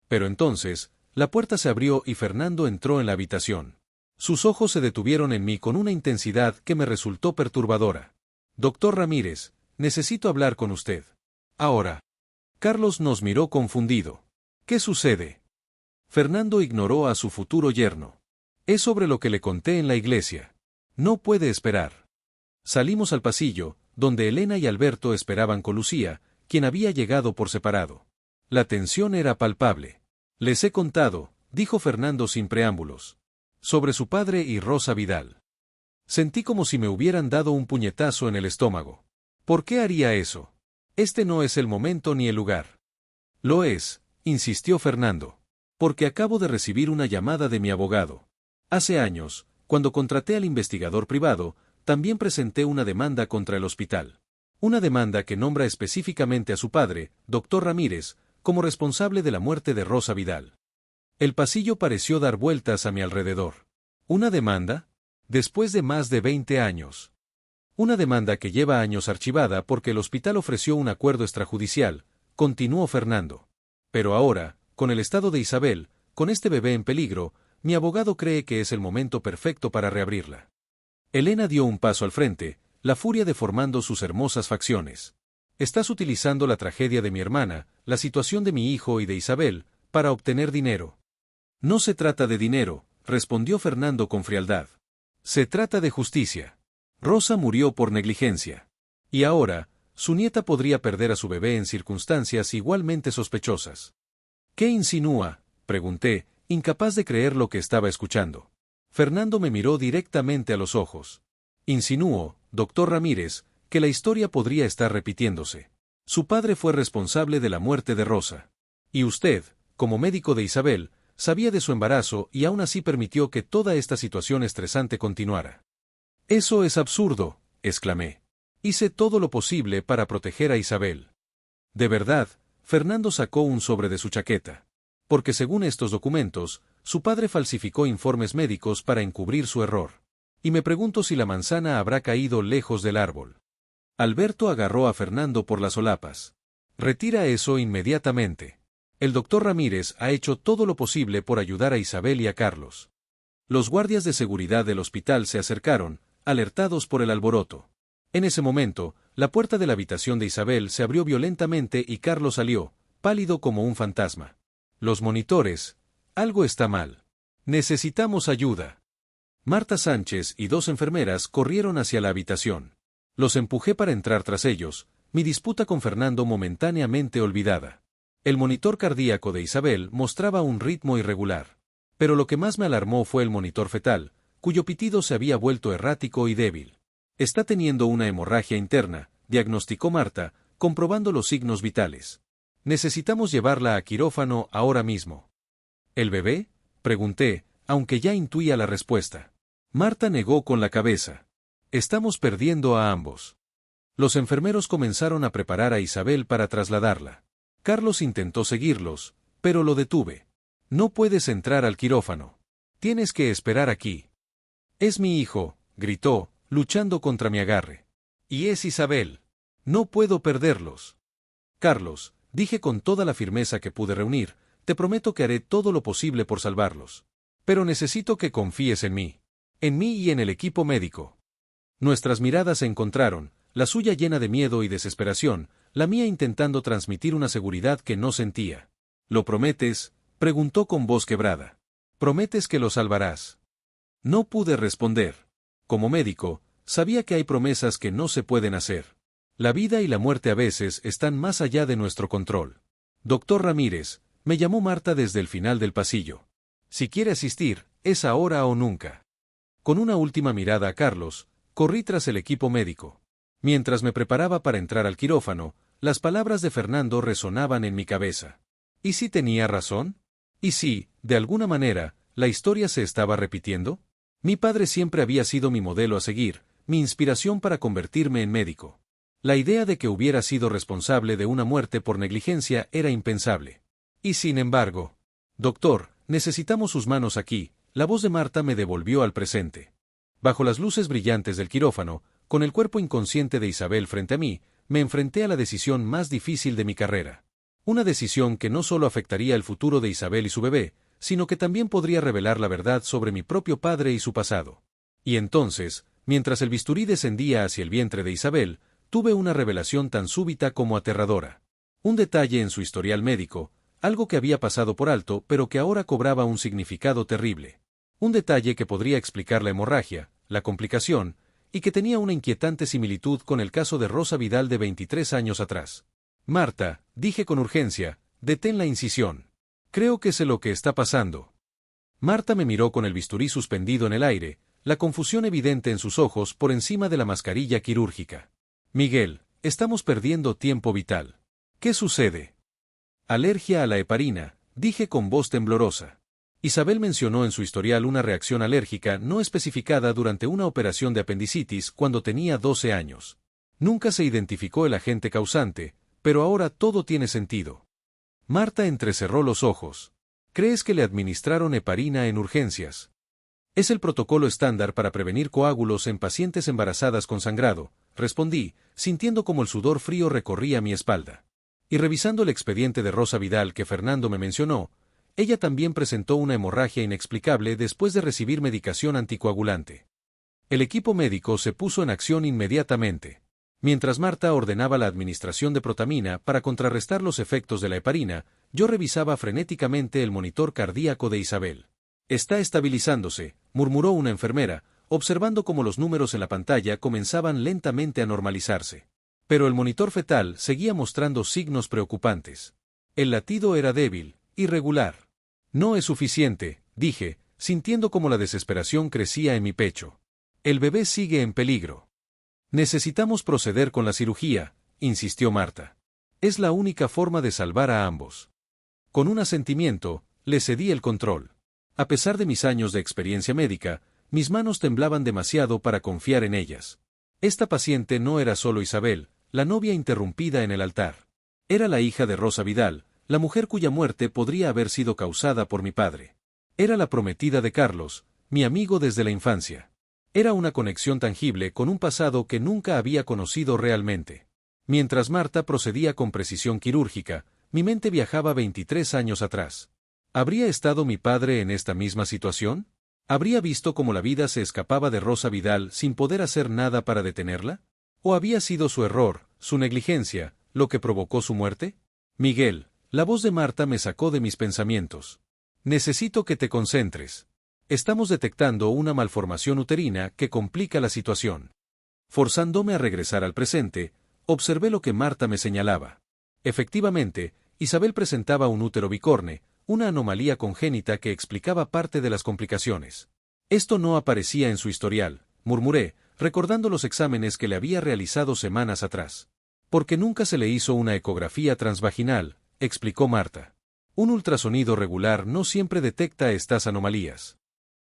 Pero entonces, la puerta se abrió y Fernando entró en la habitación. Sus ojos se detuvieron en mí con una intensidad que me resultó perturbadora. Doctor Ramírez, necesito hablar con usted. Ahora. Carlos nos miró confundido. ¿Qué sucede? Fernando ignoró a su futuro yerno. Es sobre lo que le conté en la iglesia. No puede esperar. Salimos al pasillo, donde Elena y Alberto esperaban con Lucía, quien había llegado por separado. La tensión era palpable. Les he contado, dijo Fernando sin preámbulos, sobre su padre y Rosa Vidal. Sentí como si me hubieran dado un puñetazo en el estómago. ¿Por qué haría eso? Este no es el momento ni el lugar. Lo es, insistió Fernando. Porque acabo de recibir una llamada de mi abogado. Hace años, cuando contraté al investigador privado, también presenté una demanda contra el hospital. Una demanda que nombra específicamente a su padre, Dr. Ramírez, como responsable de la muerte de Rosa Vidal. El pasillo pareció dar vueltas a mi alrededor. ¿Una demanda? Después de más de 20 años. Una demanda que lleva años archivada porque el hospital ofreció un acuerdo extrajudicial, continuó Fernando. Pero ahora, con el estado de Isabel, con este bebé en peligro, mi abogado cree que es el momento perfecto para reabrirla. Elena dio un paso al frente, la furia deformando sus hermosas facciones. Estás utilizando la tragedia de mi hermana, la situación de mi hijo y de Isabel, para obtener dinero. No se trata de dinero, respondió Fernando con frialdad. Se trata de justicia. Rosa murió por negligencia. Y ahora, su nieta podría perder a su bebé en circunstancias igualmente sospechosas. ¿Qué insinúa?, pregunté, incapaz de creer lo que estaba escuchando. Fernando me miró directamente a los ojos. Insinúo, doctor Ramírez, que la historia podría estar repitiéndose. Su padre fue responsable de la muerte de Rosa. Y usted, como médico de Isabel, sabía de su embarazo y aún así permitió que toda esta situación estresante continuara. Eso es absurdo, exclamé. Hice todo lo posible para proteger a Isabel. De verdad, Fernando sacó un sobre de su chaqueta. Porque según estos documentos, su padre falsificó informes médicos para encubrir su error. Y me pregunto si la manzana habrá caído lejos del árbol. Alberto agarró a Fernando por las solapas. Retira eso inmediatamente. El doctor Ramírez ha hecho todo lo posible por ayudar a Isabel y a Carlos. Los guardias de seguridad del hospital se acercaron, alertados por el alboroto. En ese momento, la puerta de la habitación de Isabel se abrió violentamente y Carlos salió, pálido como un fantasma. Los monitores. Algo está mal. Necesitamos ayuda. Marta Sánchez y 2 enfermeras corrieron hacia la habitación. Los empujé para entrar tras ellos, mi disputa con Fernando momentáneamente olvidada. El monitor cardíaco de Isabel mostraba un ritmo irregular. Pero lo que más me alarmó fue el monitor fetal, cuyo pitido se había vuelto errático y débil. Está teniendo una hemorragia interna, diagnosticó Marta, comprobando los signos vitales. Necesitamos llevarla a quirófano ahora mismo. ¿El bebé?, pregunté, aunque ya intuía la respuesta. Marta negó con la cabeza. Estamos perdiendo a ambos. Los enfermeros comenzaron a preparar a Isabel para trasladarla. Carlos intentó seguirlos, pero lo detuve. No puedes entrar al quirófano. Tienes que esperar aquí. Es mi hijo, gritó, luchando contra mi agarre. Y es Isabel. No puedo perderlos. Carlos, dije con toda la firmeza que pude reunir, te prometo que haré todo lo posible por salvarlos. Pero necesito que confíes en mí. En mí y en el equipo médico. Nuestras miradas se encontraron, la suya llena de miedo y desesperación, la mía intentando transmitir una seguridad que no sentía. ¿Lo prometes?, preguntó con voz quebrada. ¿Prometes que lo salvarás? No pude responder. Como médico, sabía que hay promesas que no se pueden hacer. La vida y la muerte a veces están más allá de nuestro control. Doctor Ramírez, me llamó Marta desde el final del pasillo. Si quiere asistir, es ahora o nunca. Con una última mirada a Carlos, corrí tras el equipo médico. Mientras me preparaba para entrar al quirófano, las palabras de Fernando resonaban en mi cabeza. ¿Y si tenía razón? ¿Y si, de alguna manera, la historia se estaba repitiendo? Mi padre siempre había sido mi modelo a seguir, mi inspiración para convertirme en médico. La idea de que hubiera sido responsable de una muerte por negligencia era impensable. Y sin embargo, doctor, necesitamos sus manos aquí, la voz de Marta me devolvió al presente. Bajo las luces brillantes del quirófano, con el cuerpo inconsciente de Isabel frente a mí, me enfrenté a la decisión más difícil de mi carrera. Una decisión que no solo afectaría el futuro de Isabel y su bebé, sino que también podría revelar la verdad sobre mi propio padre y su pasado. Y entonces, mientras el bisturí descendía hacia el vientre de Isabel, tuve una revelación tan súbita como aterradora. Un detalle en su historial médico, algo que había pasado por alto pero que ahora cobraba un significado terrible. Un detalle que podría explicar la hemorragia, la complicación, y que tenía una inquietante similitud con el caso de Rosa Vidal de 23 años atrás. Marta, dije con urgencia, detén la incisión. Creo que sé lo que está pasando. Marta me miró con el bisturí suspendido en el aire, la confusión evidente en sus ojos por encima de la mascarilla quirúrgica. Miguel, estamos perdiendo tiempo vital. ¿Qué sucede? Alergia a la heparina, dije con voz temblorosa. Isabel mencionó en su historial una reacción alérgica no especificada durante una operación de apendicitis cuando tenía 12 años. Nunca se identificó el agente causante, pero ahora todo tiene sentido. Marta entrecerró los ojos. ¿Crees que le administraron heparina en urgencias? Es el protocolo estándar para prevenir coágulos en pacientes embarazadas con sangrado, respondí, sintiendo como el sudor frío recorría mi espalda. Y revisando el expediente de Rosa Vidal que Fernando me mencionó, ella también presentó una hemorragia inexplicable después de recibir medicación anticoagulante. El equipo médico se puso en acción inmediatamente. Mientras Marta ordenaba la administración de protamina para contrarrestar los efectos de la heparina, yo revisaba frenéticamente el monitor cardíaco de Isabel. Está estabilizándose, murmuró una enfermera, observando cómo los números en la pantalla comenzaban lentamente a normalizarse. Pero el monitor fetal seguía mostrando signos preocupantes. El latido era débil, irregular. No es suficiente, dije, sintiendo cómo la desesperación crecía en mi pecho. El bebé sigue en peligro. Necesitamos proceder con la cirugía, insistió Marta. Es la única forma de salvar a ambos. Con un asentimiento, le cedí el control. A pesar de mis años de experiencia médica, mis manos temblaban demasiado para confiar en ellas. Esta paciente no era solo Isabel, la novia interrumpida en el altar. Era la hija de Rosa Vidal, la mujer cuya muerte podría haber sido causada por mi padre. Era la prometida de Carlos, mi amigo desde la infancia. Era una conexión tangible con un pasado que nunca había conocido realmente. Mientras Marta procedía con precisión quirúrgica, mi mente viajaba 23 años atrás. ¿Habría estado mi padre en esta misma situación? ¿Habría visto cómo la vida se escapaba de Rosa Vidal sin poder hacer nada para detenerla? ¿O había sido su error, su negligencia, lo que provocó su muerte? Miguel, la voz de Marta me sacó de mis pensamientos. Necesito que te concentres. Estamos detectando una malformación uterina que complica la situación. Forzándome a regresar al presente, observé lo que Marta me señalaba. Efectivamente, Isabel presentaba un útero bicorne, una anomalía congénita que explicaba parte de las complicaciones. Esto no aparecía en su historial, murmuré, recordando los exámenes que le había realizado semanas atrás. Porque nunca se le hizo una ecografía transvaginal, explicó Marta. Un ultrasonido regular no siempre detecta estas anomalías.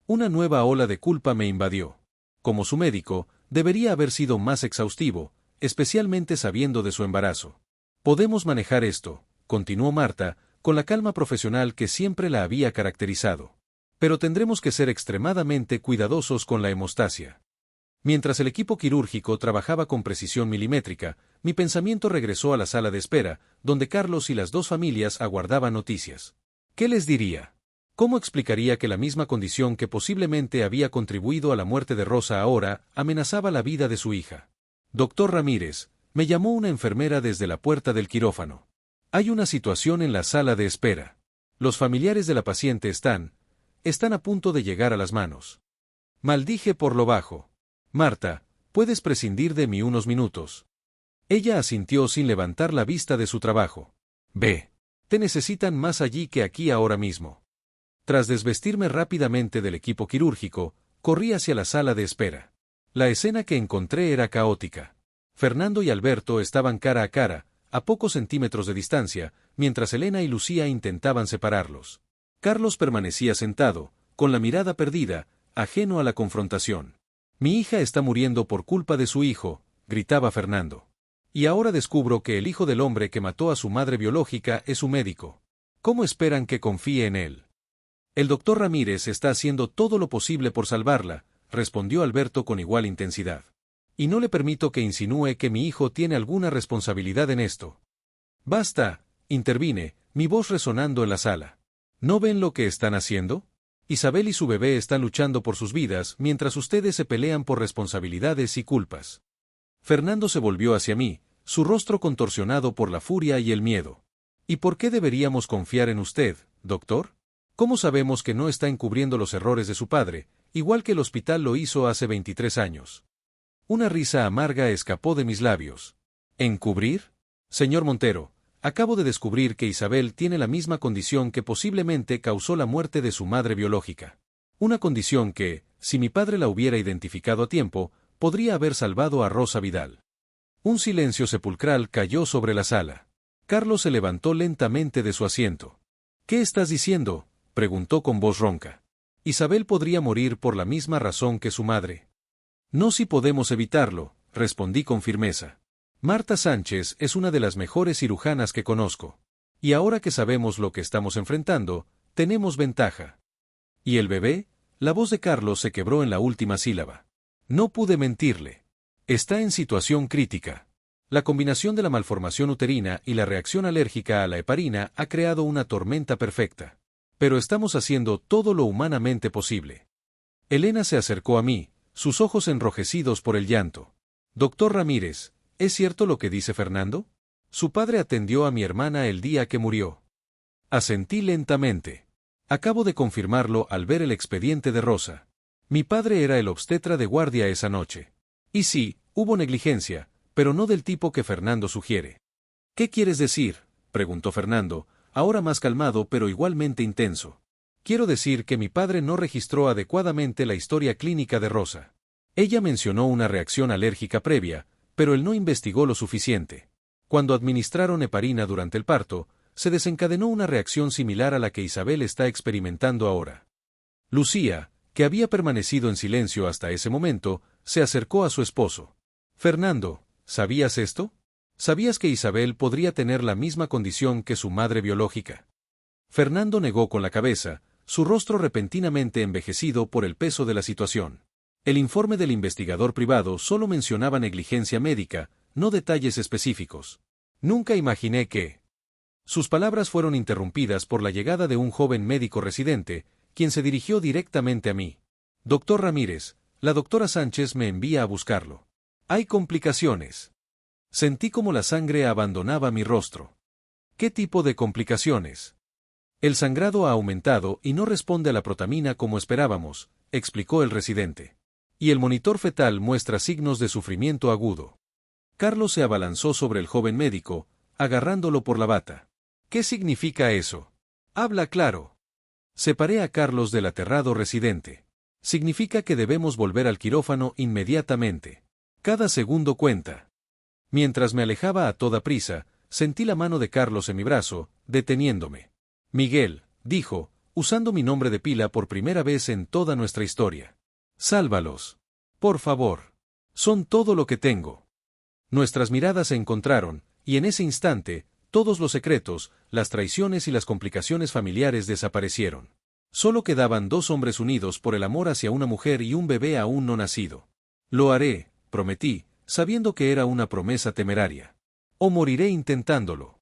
Una nueva ola de culpa me invadió. Como su médico, debería haber sido más exhaustivo, especialmente sabiendo de su embarazo. Podemos manejar esto, continuó Marta, con la calma profesional que siempre la había caracterizado. Pero tendremos que ser extremadamente cuidadosos con la hemostasia. Mientras el equipo quirúrgico trabajaba con precisión milimétrica, mi pensamiento regresó a la sala de espera, donde Carlos y las dos familias aguardaban noticias. ¿Qué les diría? ¿Cómo explicaría que la misma condición que posiblemente había contribuido a la muerte de Rosa ahora amenazaba la vida de su hija? Doctor Ramírez, me llamó una enfermera desde la puerta del quirófano. Hay una situación en la sala de espera. Los familiares de la paciente están a punto de llegar a las manos. Maldije por lo bajo. Marta, ¿puedes prescindir de mí unos minutos? Ella asintió sin levantar la vista de su trabajo. Ve. Te necesitan más allí que aquí ahora mismo. Tras desvestirme rápidamente del equipo quirúrgico, corrí hacia la sala de espera. La escena que encontré era caótica. Fernando y Alberto estaban cara a pocos centímetros de distancia, mientras Elena y Lucía intentaban separarlos. Carlos permanecía sentado, con la mirada perdida, ajeno a la confrontación. Mi hija está muriendo por culpa de su hijo, gritaba Fernando. Y ahora descubro que el hijo del hombre que mató a su madre biológica es su médico. ¿Cómo esperan que confíe en él? El doctor Ramírez está haciendo todo lo posible por salvarla, respondió Alberto con igual intensidad. Y no le permito que insinúe que mi hijo tiene alguna responsabilidad en esto. Basta, intervine, mi voz resonando en la sala. ¿No ven lo que están haciendo? Isabel y su bebé están luchando por sus vidas mientras ustedes se pelean por responsabilidades y culpas. Fernando se volvió hacia mí, su rostro contorsionado por la furia y el miedo. ¿Y por qué deberíamos confiar en usted, doctor? ¿Cómo sabemos que no está encubriendo los errores de su padre, igual que el hospital lo hizo hace 23 años? Una risa amarga escapó de mis labios. ¿Encubrir? Señor Montero, acabo de descubrir que Isabel tiene la misma condición que posiblemente causó la muerte de su madre biológica. Una condición que, si mi padre la hubiera identificado a tiempo, podría haber salvado a Rosa Vidal. Un silencio sepulcral cayó sobre la sala. Carlos se levantó lentamente de su asiento. ¿Qué estás diciendo?, preguntó con voz ronca. Isabel podría morir por la misma razón que su madre. No si podemos evitarlo, respondí con firmeza. Marta Sánchez es una de las mejores cirujanas que conozco. Y ahora que sabemos lo que estamos enfrentando, tenemos ventaja. ¿Y el bebé? La voz de Carlos se quebró en la última sílaba. No pude mentirle. Está en situación crítica. La combinación de la malformación uterina y la reacción alérgica a la heparina ha creado una tormenta perfecta. Pero estamos haciendo todo lo humanamente posible. Elena se acercó a mí, sus ojos enrojecidos por el llanto. Doctor Ramírez, ¿es cierto lo que dice Fernando? Su padre atendió a mi hermana el día que murió. Asentí lentamente. Acabo de confirmarlo al ver el expediente de Rosa. Mi padre era el obstetra de guardia esa noche. Y sí, hubo negligencia, pero no del tipo que Fernando sugiere. ¿Qué quieres decir?, preguntó Fernando, ahora más calmado pero igualmente intenso. Quiero decir que mi padre no registró adecuadamente la historia clínica de Rosa. Ella mencionó una reacción alérgica previa, pero él no investigó lo suficiente. Cuando administraron heparina durante el parto, se desencadenó una reacción similar a la que Isabel está experimentando ahora. Lucía, que había permanecido en silencio hasta ese momento, se acercó a su esposo. Fernando, ¿sabías esto? ¿Sabías que Isabel podría tener la misma condición que su madre biológica? Fernando negó con la cabeza, su rostro repentinamente envejecido por el peso de la situación. El informe del investigador privado solo mencionaba negligencia médica, no detalles específicos. Nunca imaginé que... Sus palabras fueron interrumpidas por la llegada de un joven médico residente, quien se dirigió directamente a mí. Doctor Ramírez, la doctora Sánchez me envía a buscarlo. Hay complicaciones. Sentí como la sangre abandonaba mi rostro. ¿Qué tipo de complicaciones? El sangrado ha aumentado y no responde a la protamina como esperábamos, explicó el residente. Y el monitor fetal muestra signos de sufrimiento agudo. Carlos se abalanzó sobre el joven médico, agarrándolo por la bata. ¿Qué significa eso? Habla claro. Separé a Carlos del aterrado residente. Significa que debemos volver al quirófano inmediatamente. Cada segundo cuenta. Mientras me alejaba a toda prisa, sentí la mano de Carlos en mi brazo, deteniéndome. Miguel, dijo, usando mi nombre de pila por primera vez en toda nuestra historia. Sálvalos. Por favor. Son todo lo que tengo. Nuestras miradas se encontraron, y en ese instante, todos los secretos, las traiciones y las complicaciones familiares desaparecieron. Solo quedaban dos hombres unidos por el amor hacia una mujer y un bebé aún no nacido. Lo haré, prometí, sabiendo que era una promesa temeraria. O moriré intentándolo.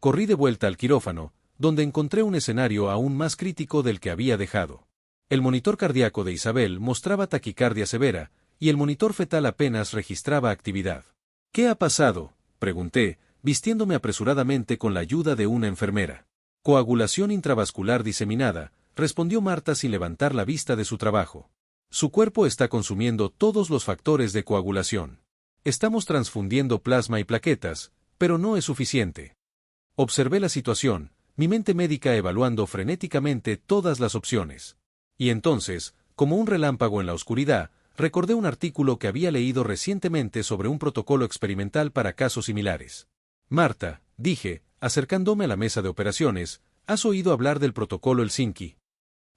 Corrí de vuelta al quirófano, donde encontré un escenario aún más crítico del que había dejado. El monitor cardíaco de Isabel mostraba taquicardia severa, y el monitor fetal apenas registraba actividad. ¿Qué ha pasado?, pregunté, vistiéndome apresuradamente con la ayuda de una enfermera. Coagulación intravascular diseminada, respondió Marta sin levantar la vista de su trabajo. Su cuerpo está consumiendo todos los factores de coagulación. Estamos transfundiendo plasma y plaquetas, pero no es suficiente. Observé la situación, mi mente médica evaluando frenéticamente todas las opciones. Y entonces, como un relámpago en la oscuridad, recordé un artículo que había leído recientemente sobre un protocolo experimental para casos similares. Marta, dije, acercándome a la mesa de operaciones, ¿has oído hablar del protocolo Helsinki?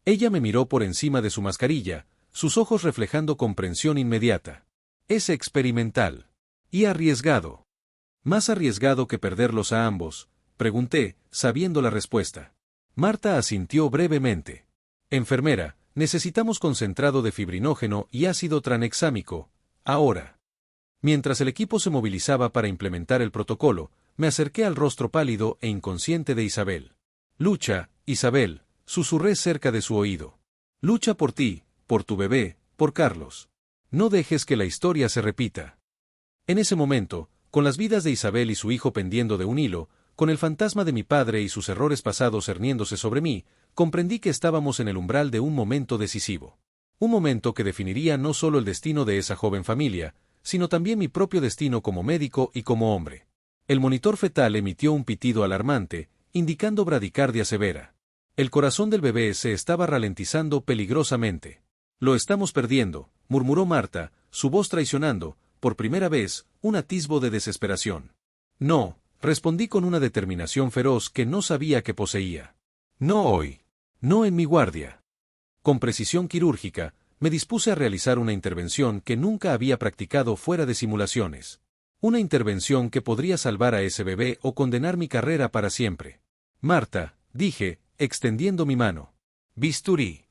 Ella me miró por encima de su mascarilla, sus ojos reflejando comprensión inmediata. Es experimental. Y arriesgado. ¿Más arriesgado que perderlos a ambos?, pregunté, sabiendo la respuesta. Marta asintió brevemente. Enfermera, necesitamos concentrado de fibrinógeno y ácido tranexámico, ahora. Mientras el equipo se movilizaba para implementar el protocolo, me acerqué al rostro pálido e inconsciente de Isabel. Lucha, Isabel, susurré cerca de su oído. Lucha por ti, por tu bebé, por Carlos. No dejes que la historia se repita. En ese momento, con las vidas de Isabel y su hijo pendiendo de un hilo, con el fantasma de mi padre y sus errores pasados cerniéndose sobre mí, comprendí que estábamos en el umbral de un momento decisivo. Un momento que definiría no solo el destino de esa joven familia, sino también mi propio destino como médico y como hombre. El monitor fetal emitió un pitido alarmante, indicando bradicardia severa. El corazón del bebé se estaba ralentizando peligrosamente. Lo estamos perdiendo, murmuró Marta, su voz traicionando, por primera vez, un atisbo de desesperación. No, respondí con una determinación feroz que no sabía que poseía. No hoy. No en mi guardia. Con precisión quirúrgica, me dispuse a realizar una intervención que nunca había practicado fuera de simulaciones. Una intervención que podría salvar a ese bebé o condenar mi carrera para siempre. Marta, dije, extendiendo mi mano. Bisturí.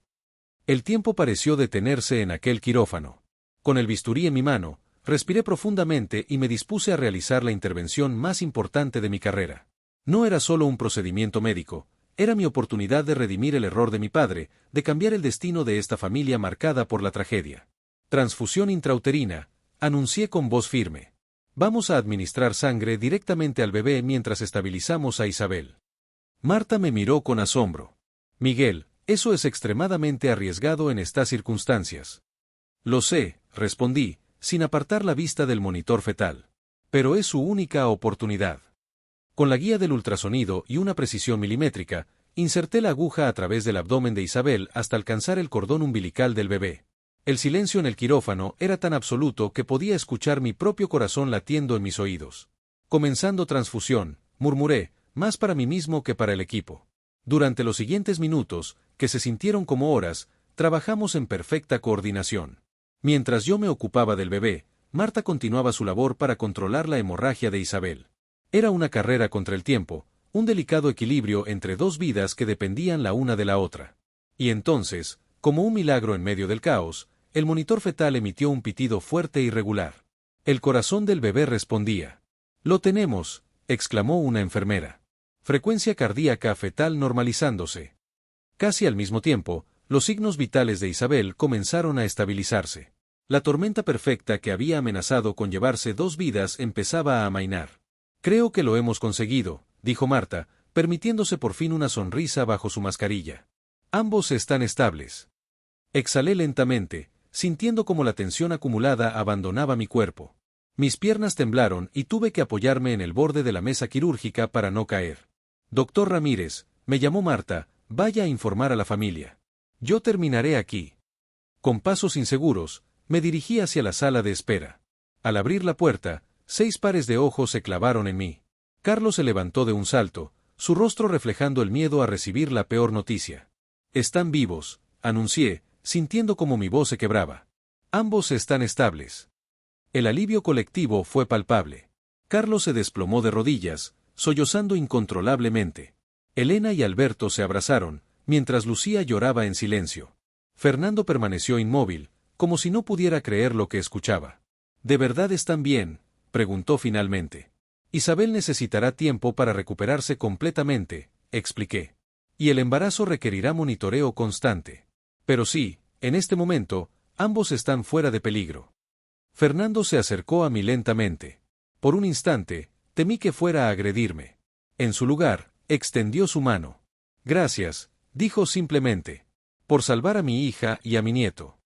El tiempo pareció detenerse en aquel quirófano. Con el bisturí en mi mano, respiré profundamente y me dispuse a realizar la intervención más importante de mi carrera. No era solo un procedimiento médico, era mi oportunidad de redimir el error de mi padre, de cambiar el destino de esta familia marcada por la tragedia. Transfusión intrauterina, anuncié con voz firme. Vamos a administrar sangre directamente al bebé mientras estabilizamos a Isabel. Marta me miró con asombro. Miguel, eso es extremadamente arriesgado en estas circunstancias. Lo sé, respondí, sin apartar la vista del monitor fetal. Pero es su única oportunidad. Con la guía del ultrasonido y una precisión milimétrica, inserté la aguja a través del abdomen de Isabel hasta alcanzar el cordón umbilical del bebé. El silencio en el quirófano era tan absoluto que podía escuchar mi propio corazón latiendo en mis oídos. Comenzando transfusión, murmuré, más para mí mismo que para el equipo. Durante los siguientes minutos, que se sintieron como horas, trabajamos en perfecta coordinación. Mientras yo me ocupaba del bebé, Marta continuaba su labor para controlar la hemorragia de Isabel. Era una carrera contra el tiempo, un delicado equilibrio entre dos vidas que dependían la una de la otra. Y entonces, como un milagro en medio del caos, el monitor fetal emitió un pitido fuerte y regular. El corazón del bebé respondía. «Lo tenemos», exclamó una enfermera. Frecuencia cardíaca fetal normalizándose. Casi al mismo tiempo, los signos vitales de Isabel comenzaron a estabilizarse. La tormenta perfecta que había amenazado con llevarse dos vidas empezaba a amainar. «Creo que lo hemos conseguido», dijo Marta, permitiéndose por fin una sonrisa bajo su mascarilla. «Ambos están estables». Exhalé lentamente, sintiendo como la tensión acumulada abandonaba mi cuerpo. Mis piernas temblaron y tuve que apoyarme en el borde de la mesa quirúrgica para no caer. «Doctor Ramírez», me llamó Marta, «vaya a informar a la familia. Yo terminaré aquí». Con pasos inseguros, me dirigí hacia la sala de espera. Al abrir la puerta, 6 pares de ojos se clavaron en mí. Carlos se levantó de un salto, su rostro reflejando el miedo a recibir la peor noticia. «Están vivos», anuncié, sintiendo como mi voz se quebraba. «Ambos están estables». El alivio colectivo fue palpable. Carlos se desplomó de rodillas, sollozando incontrolablemente. Elena y Alberto se abrazaron, mientras Lucía lloraba en silencio. Fernando permaneció inmóvil, como si no pudiera creer lo que escuchaba. «¿De verdad están bien?», preguntó finalmente. «Isabel necesitará tiempo para recuperarse completamente», expliqué. «Y el embarazo requerirá monitoreo constante. Pero sí, en este momento, ambos están fuera de peligro». Fernando se acercó a mí lentamente. Por un instante, temí que fuera a agredirme. En su lugar, extendió su mano. «Gracias», dijo simplemente. «Por salvar a mi hija y a mi nieto».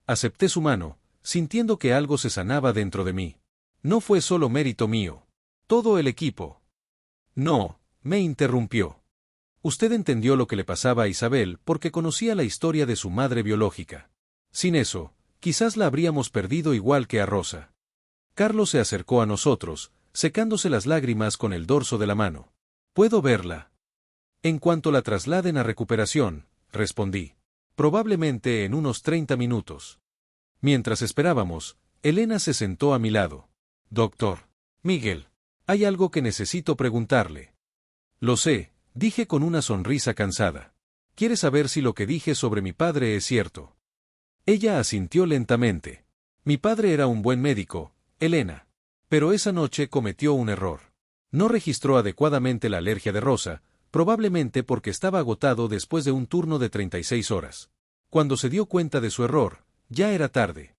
Acepté su mano, sintiendo que algo se sanaba dentro de mí. No fue solo mérito mío. Todo el equipo. «No», me interrumpió. «Usted entendió lo que le pasaba a Isabel porque conocía la historia de su madre biológica. Sin eso, quizás la habríamos perdido igual que a Rosa». Carlos se acercó a nosotros, secándose las lágrimas con el dorso de la mano. «¿Puedo verla?» «En cuanto la trasladen a recuperación», respondí. «Probablemente en unos 30 minutos». Mientras esperábamos, Elena se sentó a mi lado. «Doctor Miguel, hay algo que necesito preguntarle». «Lo sé», dije con una sonrisa cansada. «¿Quiere saber si lo que dije sobre mi padre es cierto?» Ella asintió lentamente. «Mi padre era un buen médico, Elena. Pero esa noche cometió un error. No registró adecuadamente la alergia de Rosa, probablemente porque estaba agotado después de un turno de 36 horas. Cuando se dio cuenta de su error, ya era tarde».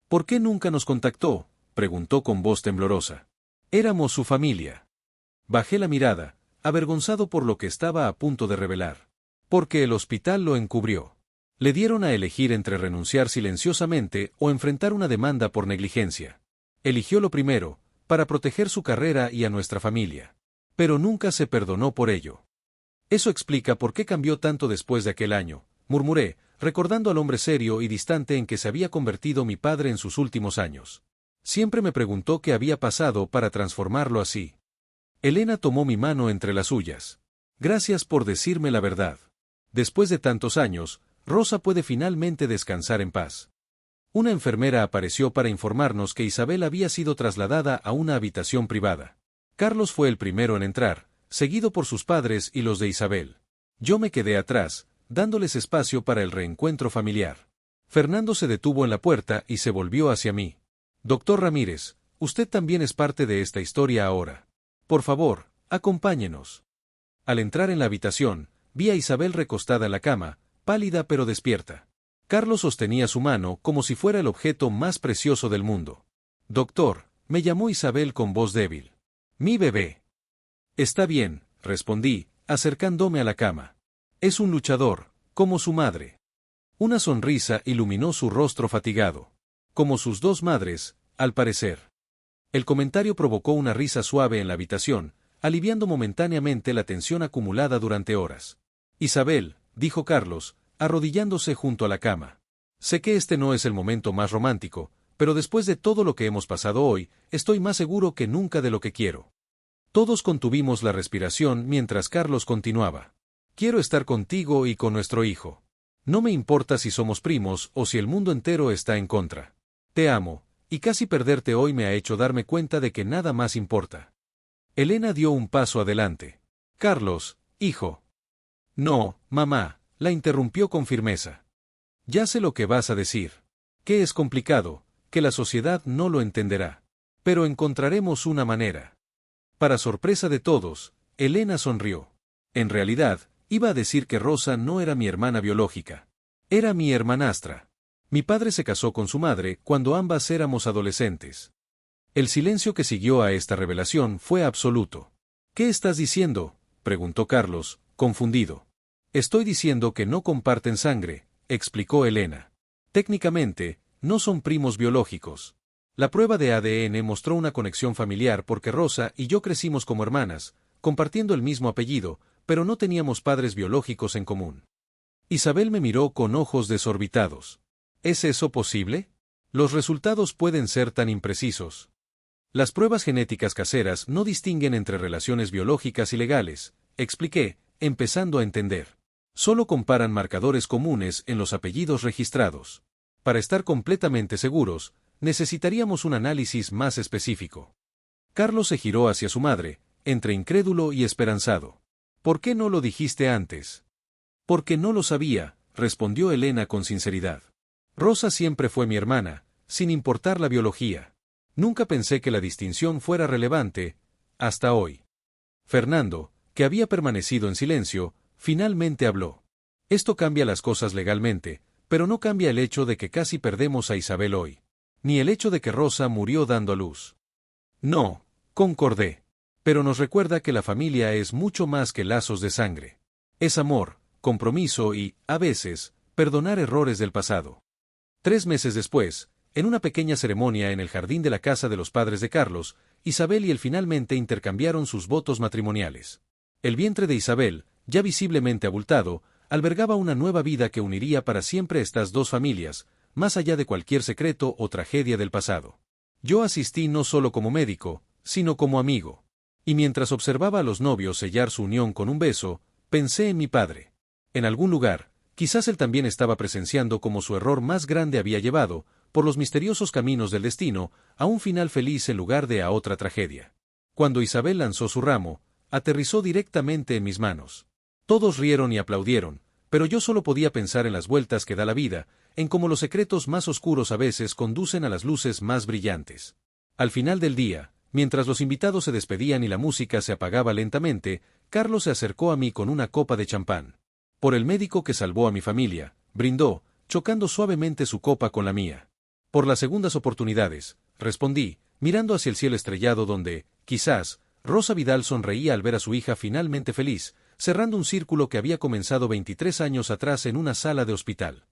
«¿Por qué nunca nos contactó?», preguntó con voz temblorosa. «Éramos su familia». Bajé la mirada, avergonzado por lo que estaba a punto de revelar. «Porque el hospital lo encubrió. Le dieron a elegir entre renunciar silenciosamente o enfrentar una demanda por negligencia. Eligió lo primero, para proteger su carrera y a nuestra familia. Pero nunca se perdonó por ello. Eso explica por qué cambió tanto después de aquel año, murmuré, recordando al hombre serio y distante en que se había convertido mi padre en sus últimos años. Siempre me preguntó qué había pasado para transformarlo así. Elena tomó mi mano entre las suyas. Gracias por decirme la verdad. Después de tantos años, Rosa puede finalmente descansar en paz. Una enfermera apareció para informarnos que Isabel había sido trasladada a una habitación privada. Carlos fue el primero en entrar, seguido por sus padres y los de Isabel. Yo me quedé atrás, dándoles espacio para el reencuentro familiar. Fernando se detuvo en la puerta y se volvió hacia mí. Doctor Ramírez, usted también es parte de esta historia ahora. Por favor, acompáñenos. Al entrar en la habitación, vi a Isabel recostada en la cama, pálida pero despierta. Carlos sostenía su mano como si fuera el objeto más precioso del mundo. Doctor, me llamó Isabel con voz débil. Mi bebé. Está bien, respondí, acercándome a la cama. Es un luchador, como su madre. Una sonrisa iluminó su rostro fatigado. Como sus dos madres, al parecer. El comentario provocó una risa suave en la habitación, aliviando momentáneamente la tensión acumulada durante horas. Isabel, dijo Carlos, arrodillándose junto a la cama. Sé que este no es el momento más romántico, pero después de todo lo que hemos pasado hoy, estoy más seguro que nunca de lo que quiero. Todos contuvimos la respiración mientras Carlos continuaba. Quiero estar contigo y con nuestro hijo. No me importa si somos primos o si el mundo entero está en contra. Te amo, y casi perderte hoy me ha hecho darme cuenta de que nada más importa. Elena dio un paso adelante. Carlos, hijo. No, mamá, la interrumpió con firmeza. Ya sé lo que vas a decir. Que es complicado, que la sociedad no lo entenderá. Pero encontraremos una manera. Para sorpresa de todos, Elena sonrió. En realidad, iba a decir que Rosa no era mi hermana biológica. Era mi hermanastra. Mi padre se casó con su madre cuando ambas éramos adolescentes. El silencio que siguió a esta revelación fue absoluto. ¿Qué estás diciendo?, preguntó Carlos, confundido. Estoy diciendo que no comparten sangre, explicó Elena. Técnicamente, no son primos biológicos. La prueba de ADN mostró una conexión familiar porque Rosa y yo crecimos como hermanas, compartiendo el mismo apellido, pero no teníamos padres biológicos en común. Isabel me miró con ojos desorbitados. ¿Es eso posible? Los resultados pueden ser tan imprecisos. Las pruebas genéticas caseras no distinguen entre relaciones biológicas y legales, expliqué, empezando a entender. Solo comparan marcadores comunes en los apellidos registrados. Para estar completamente seguros, necesitaríamos un análisis más específico. Carlos se giró hacia su madre, entre incrédulo y esperanzado. ¿Por qué no lo dijiste antes? Porque no lo sabía, respondió Elena con sinceridad. Rosa siempre fue mi hermana, sin importar la biología. Nunca pensé que la distinción fuera relevante, hasta hoy. Fernando, que había permanecido en silencio, finalmente habló. Esto cambia las cosas legalmente, pero no cambia el hecho de que casi perdemos a Isabel hoy. Ni el hecho de que Rosa murió dando a luz. No, concordé. Pero nos recuerda que la familia es mucho más que lazos de sangre. Es amor, compromiso y, a veces, perdonar errores del pasado. 3 meses después, en una pequeña ceremonia en el jardín de la casa de los padres de Carlos, Isabel y él finalmente intercambiaron sus votos matrimoniales. El vientre de Isabel, ya visiblemente abultado, albergaba una nueva vida que uniría para siempre estas dos familias, más allá de cualquier secreto o tragedia del pasado. Yo asistí no solo como médico, sino como amigo. Y mientras observaba a los novios sellar su unión con un beso, pensé en mi padre. En algún lugar, quizás él también estaba presenciando cómo su error más grande había llevado, por los misteriosos caminos del destino, a un final feliz en lugar de a otra tragedia. Cuando Isabel lanzó su ramo, aterrizó directamente en mis manos. Todos rieron y aplaudieron, pero yo solo podía pensar en las vueltas que da la vida, en cómo los secretos más oscuros a veces conducen a las luces más brillantes. Al final del día, mientras los invitados se despedían y la música se apagaba lentamente, Carlos se acercó a mí con una copa de champán. Por el médico que salvó a mi familia, brindó, chocando suavemente su copa con la mía. Por las segundas oportunidades, respondí, mirando hacia el cielo estrellado donde, quizás, Rosa Vidal sonreía al ver a su hija finalmente feliz, cerrando un círculo que había comenzado 23 años atrás en una sala de hospital.